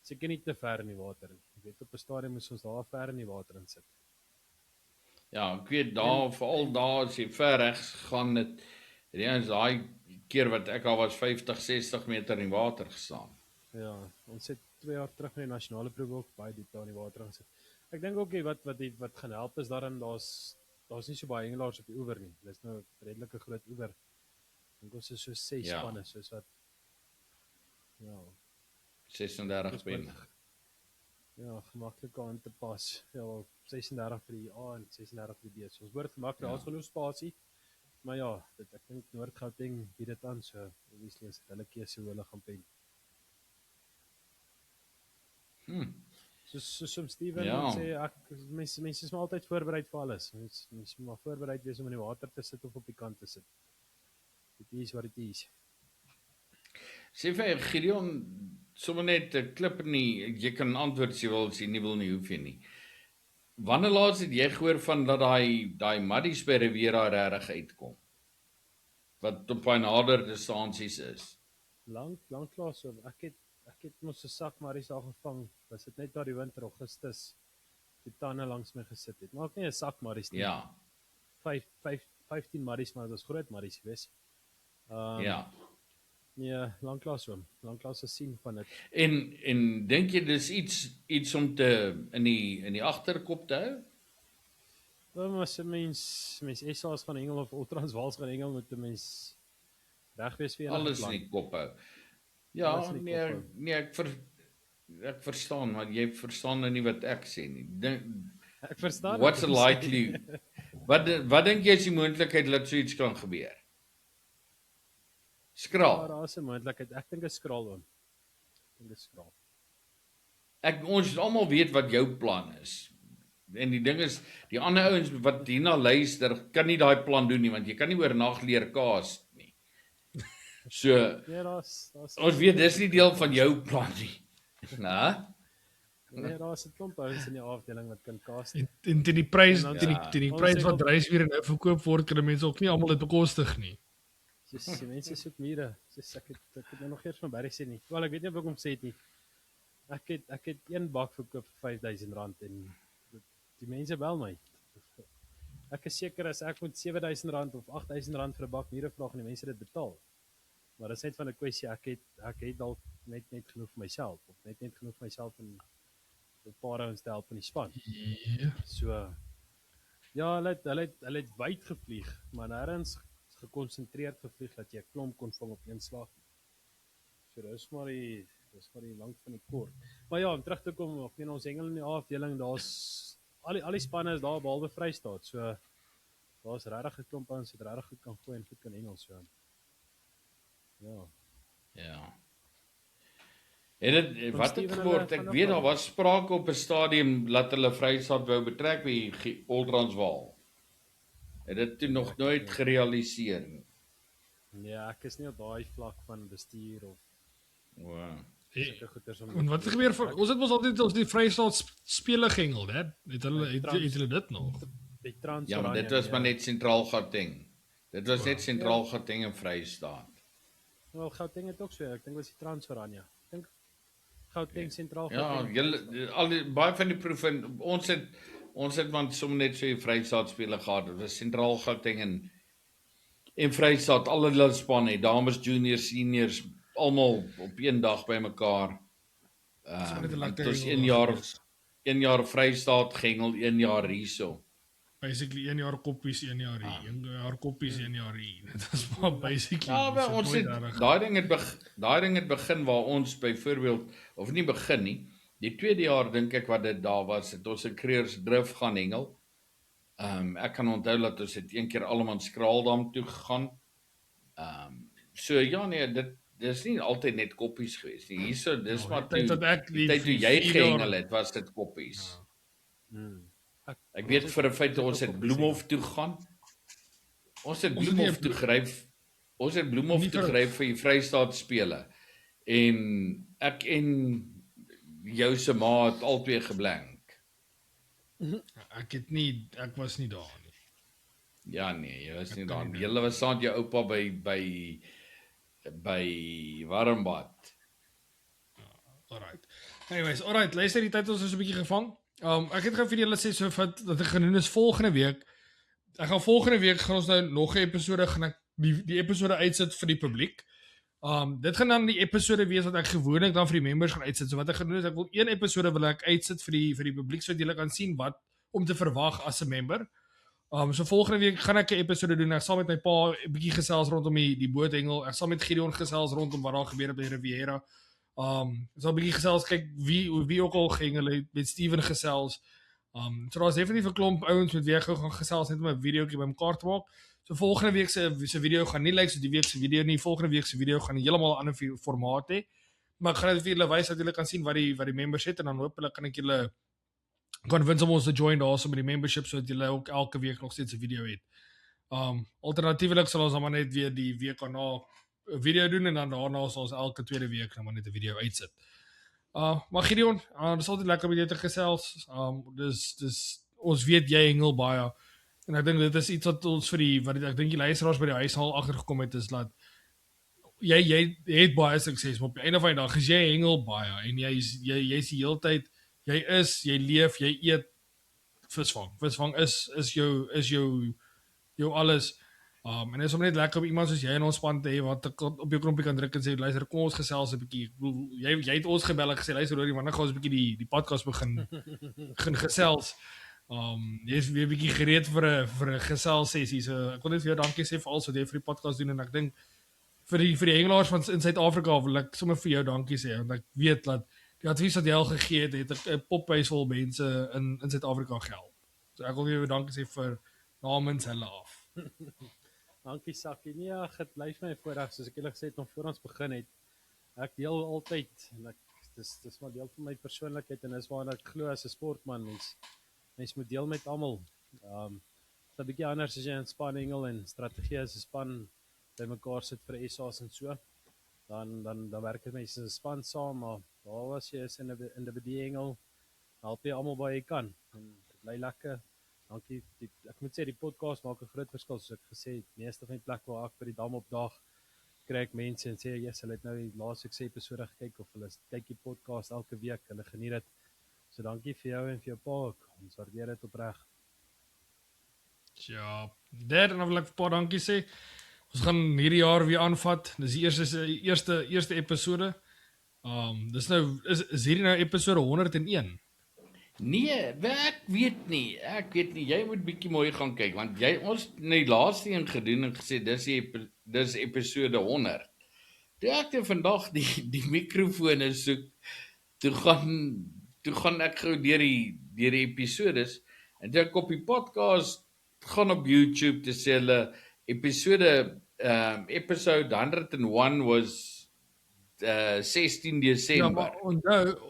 seker nie te ver in die water nie. Ek weet op 'n stadium moes ons daar ver in die water in sit. Ja, ek weet daar, veral daar as jy ver regs gegaan het, is daai keer wat ek al was 50, 60 meter in die water gestaan. Ja, ons het 2 jaar terug in die nasionale proef ook baie diep daar in die water gesit. Ek dink ook wat gaan help is daarin daar's nie so baie hengelaars op die oewer nie. Dis nou 'n redelike groot oewer. Ek dink ons is so 6 spanne, soos wat 36 penne. Ja, gemaklik aan te pas. Ja, 36 vir die A en 36 vir die B. So ons behoort gemaklik, daar's genoeg spasie. Maar ja, ek dink Noord-Gauteng bied dit aan, so obviously is dit hulle keuse hoe hulle gaan pen. Soos Steven sê, mense is maar altyd voorbereid vir alles. Mense moet maar voorbereid wees om in die water te sit of op die kant te sit. Dit is wat dit is. Sê vir Gideon, sommer net 'n klip nie, jy kan antwoord as jy wil, as jy nie wil nie, hoef jy nie. Wanneer laas het jy gehoor van dat daai muddies by Rivera regtig uitkom? Wat op nader distansies is. Lanklaas so. Ek het mos 'n sak marries daar gevang. Was dit net daar die winter Augustus. Die tande langs my gesit het. Maar ook nie 'n sak marries nie. Ja. 15 marries, maar dit was groot marries gewees. Ja. Nee, lanklaas so. Lanklaas gesien van dit. En dink jy dis iets om te in die agterkop te hou? Maar as mens SA's gaan hengel of Ultranswaals gaan hengel, moet 'n mens reg wees vir enige alles in die kop hou. Ja, nee, ek verstaan, maar jy verstaan nou nie wat ek sê nie. Ek verstaan. What's likely? Wat dink jy is die moontlikheid dat so iets kan gebeur? Skraal. Ja, daar is 'n moontlikheid. Ek dink 'n skraal oom. Ons almal weet wat jou plan is. En die ding is, die ander ouens wat hierna luister, kan nie daai plan doen nie, want jy kan nie oornag leer kaas nie. So, ons weet dis nie deel van jou plan nie. Nee, daar's 'n klomp ouens in die afdeling wat kan kaas. En teen die prys wat reisbier en nou verkoop word, kan mense ook nie almal dit bekostig nie. Die mense soek mure. Ek het nog eers van Barry sê nie. Wel, ek weet nie of ek hom sê het nie. Ek het een bak verkoop vir R5000 en die mense bel my. Ek is seker as ek moet R7000 of R8000 vir 'n bak mure vra, gaan die mense dit betaal. Maar dit is net van 'n kwessie, ek het dalk net genoeg vir myself of net genoeg vir myself en 'n paar ouens te help in die span. So ja, hulle het wyd gevlieg, maar nêrens gekonsentreerd gevlieg dat jy 'n klomp kon vang op een slag. So dis maar dis vir die lank van die kort. Maar ja, om terug te kom, ek meen ons hengel in die A-afdeling, daar's al die spanne is daar behalwe Vrystaat. So daar's regtig 'n klomp ouens wat regtig goed kan gooi en goed kan hengel so. Ja. Ja. En dit wat het Steven, geword? hulle Ek gaan weet nog daar was sprake op 'n stadium dat hulle Vrystaat wou betrek by Old Transvaal. Het dit toe nog nooit gerealiseer nie. Ja, ek is nie op daai vlak van bestuur of Wow. sulke goeters om. En wat het gebeur vir ons het mos altyd ons die Vrystaat spele gehengel, hè? Het hulle dit nog? Die Trans Ja, maar dit was maar net Sentraal Gauteng. Dit was net Sentraal Gauteng en Vrystaat. Wel, Gauteng het ook so, ek dink was die Transoranje. Ek dink Gauteng sentraal Ja, Gauteng. julle baie van die provinsie ons het want sommer net so 'n Vrystaat spele gehad. Dit was Sentraal Gauteng en Vrystaat, al hulle spanne, dames, juniors, seniors, almal op een dag bymekaar. net 'n Dit lekker was hengel een jaar Vrystaat gehengel, een jaar hierso. Basically 1 jaar koppies, 1 jaar hier. 1 jaar koppies, 1 jaar hier. Dit is maar basically. Ja, maar ons het daai ding het begin waar ons byvoorbeeld of nie begin nie. Die tweede jaar dink ek wat dit daar was, het ons 'n Kreersdrif gaan hengel. Ek kan onthou dat ons het een keer almal aan Skraaldam toe gegaan. So ja nee, dis nie altyd net koppies gewees nie. Hierso dis maar tyd dat ek die tyd toe jy 4 jaar- gehengel het, was dit koppies. Ek weet Ons vir 'n feit het ons ook het al Bloemhof toe gegaan. Ons het Ons het Bloemhof nie- toe geryf. Ons het Bloemhof Nie toe vir- geryf vir die Vrystaat spele. En ek en jou se ma het albei geblank. Ek was nie daar nie. Ja nee, jy was nie Ek daar kan nie. nie Jy was saam met jou oupa by Warmbad. Alright. Anyways, alright, luister, die tyd ons is 'n bietjie gevang. Ek het gou vir julle sê so dat ek gaan doen is volgende week. Volgende week gaan ons nou nog 'n episode gaan ek die episode uitsit vir die publiek. Dit gaan dan die episode wees wat ek gewoonlik dan vir die members gaan uitsit. So wat ek gaan doen is ek wil een episode wil ek uitsit vir die publiek sodat julle kan sien wat om te verwag as 'n member. So volgende week gaan ek 'n episode doen. Ek sal met my pa 'n bietjie gesels rondom die boothengel. Ek sal met Gideon gesels rondom wat daar gebeur het by Riviera. So 'n bietjie gesels kyk wie ook al gehengel het, met Steven gesels. So daar's definitief 'n klomp ouens met wie ek gou gaan gesels net om 'n videoetjie bymekaar te maak. So volgende week se video gaan nie lyk soos die week se video nie. Volgende week se video gaan 'n heeltemal ander formaat hê. Maar ek gaan dit vir julle wys dat julle kan sien wat die members het en dan hopelik kan ek julle convince om ons te join daarso met die membership sodat julle ook elke week nog steeds 'n video het. Alternatiefelik sal ons dan maar net weer die week daarna 'n video doen en dan daarna sal ons elke tweede week dan maar net 'n video uitsit. Maar Gideon, dis altyd lekker om met jou te gesels. Dis ons weet jy hengel baie. En ek dink dit is iets wat ons ek dink die luisteraars by die huis al agtergekom het is dat jy het baie sukses, maar op die einde van die dag is jy hengel baie en jy's die hele tyd jy leef, jy eet visvang. Visvang is jou alles. En dit is om net lekker om iemand soos jy in ons span te hê wat op jou knoppie kan druk en sê luister, kom ons gesels 'n bietjie. Ek bedoel, jy het ons gebel en gesê luister hoor, wanneer gaan ons 'n bietjie die podcast begin gesels. Jy is weer 'n bietjie gereed vir 'n gesels sessie. So ek wil net vir jou dankie sê vir alles wat jy vir die podcast doen en ek dink vir die hengelaars van in Suid-Afrika wil ek sommer vir jou dankie sê want ek weet dat die advies wat jy al gegee het 'n pophuis vol mense in Suid-Afrika gehelp. So ek wil vir jou dankie sê vir namens hulle af. Dankie Sakkie. Nee, ag, dit bly my voorreg soos ek julle gesê het nog voor ons begin het. Ek deel altyd en dis maar deel van my persoonlikheid en dis waarna ek glo as 'n sportman mens moet deel met almal. Dit's 'n bietjie anders as jy in span hengel en strategie as 'n span bymekaar sit vir SA's en so. Dan werk dit mense in 'n span saam, maar daar was jy is in 'n individu hengel. Help jy almal waar jy kan en dit bly lekker. Dankie. Ek moet sê die podcast maak 'n groot verskil soos ek gesê het. Meeste van die plek waar ek by die dam opdag, kry ek mense en sê yes, hulle het nou die laaste episode gekyk of hulle kyk die podcast elke week. Hulle geniet dit. So dankie vir jou en vir jou pa ook. Ons waardeer dit opreg. Ja, dan wil ek 'n paar dankie sê. Ons gaan hierdie jaar weer aanvat. Dis die eerste episode. Dis nou is hierdie nou episode 101. Nee, ek weet nie. Jy moet bietjie mooi gaan kyk want ons het die laaste een gedoen en gesê dis episode 100. toe ek nou vandag die mikrofone soek, toe gaan ek gou deur die episodes en toe ek op die podcast gaan op YouTube te sê hulle episode 101 was 16 Ja, Desember. maar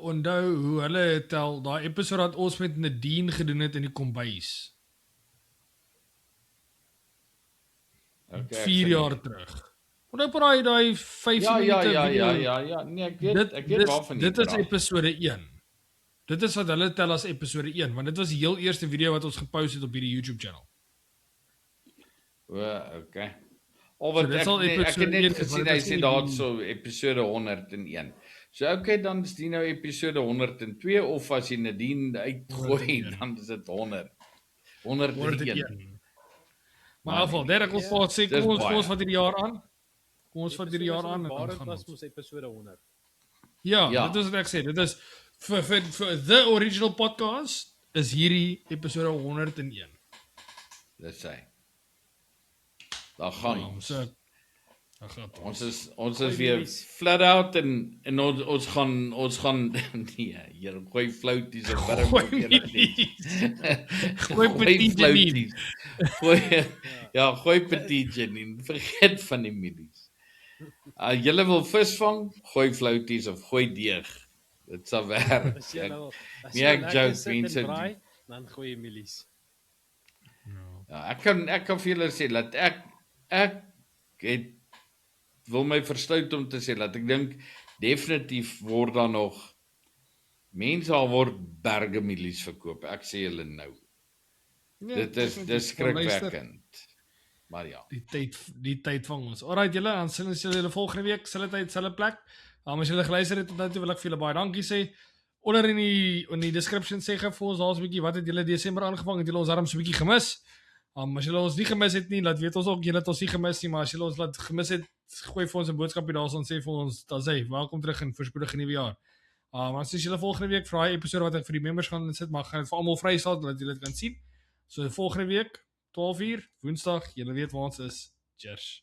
onthou hoe hulle tel, daai episode wat ons met Nadine gedoen het in die kombuis. Okay, 4 jaar terug. Onthou maar daai 15 minute video. ja, nee, ek weet waarvan jy Dit is praat. episode 1. Dit is wat hulle tel as episode 1, want dit was die heel eerste video wat ons gepost het op hierdie YouTube channel. Okay. Al wat So, dit ek sal het episode net 1 gesien, want hy dit is sê nie daar die- so episode 101. So okay, dan is die nou episode 102 of as jy Nadine uitgooi, 101. dan is dit 100. 101. Maar in geval, Derek ons paat sê, dis kom baie. ons vat hierdie jaar aan. Kom ons vat hierdie jaar aan en dan Dit gaan was ons. mos episode 100. Ja, Ja. dit is wat ek sê. Dit is vir the original podcast is hierdie episode 101. Dis hy. Daar gaan ons. So dan gaan Ons is weer flat out en ons gaan nee, hier gooi flouties en Gooi petietje nie. Gooi petietje nie. Vergeet van die mielies. Julle wil vis vang, gooi flouties of gooi deeg. Dit sal werk. As jy nou as Nee, jy ek lekker joke, sit en mense. braai, dan gooi jy mielies. Ja, ek kan vir julle sê dat ek wil my verstout om te sê dat ek dink definitief word daar nog mense al word berge mielies verkoop. Ek sê julle nou. Dit is skrikwekkend. Maar ja. Die tyd van ons. Alright julle, dan sien ons julle volgende week, selfe tyd, selfe plek. As julle geluister het tot nou toe, wil ek vir julle baie dankie sê. Onder in die description sê gou vir ons daar's 'n bietjie wat het julle Desember aangevang, het julle ons darm so 'n bietjie gemis. As julle ons nie gemis het nie, laat weet ons ook julle het ons nie gemis nie, maar as julle ons laat gemis het, gooi vir ons 'n boodskapie daarson sê vir ons, dan sê welkom terug in voorspoedige nuwe jaar. Maar as julle volgende week vir daai episode wat ek vir die members gaan sit, maar gaan dit vir almal vrystel dat julle dit kan sien. So volgende week 12:00 Woensdag, julle weet waar ons is. Cheers.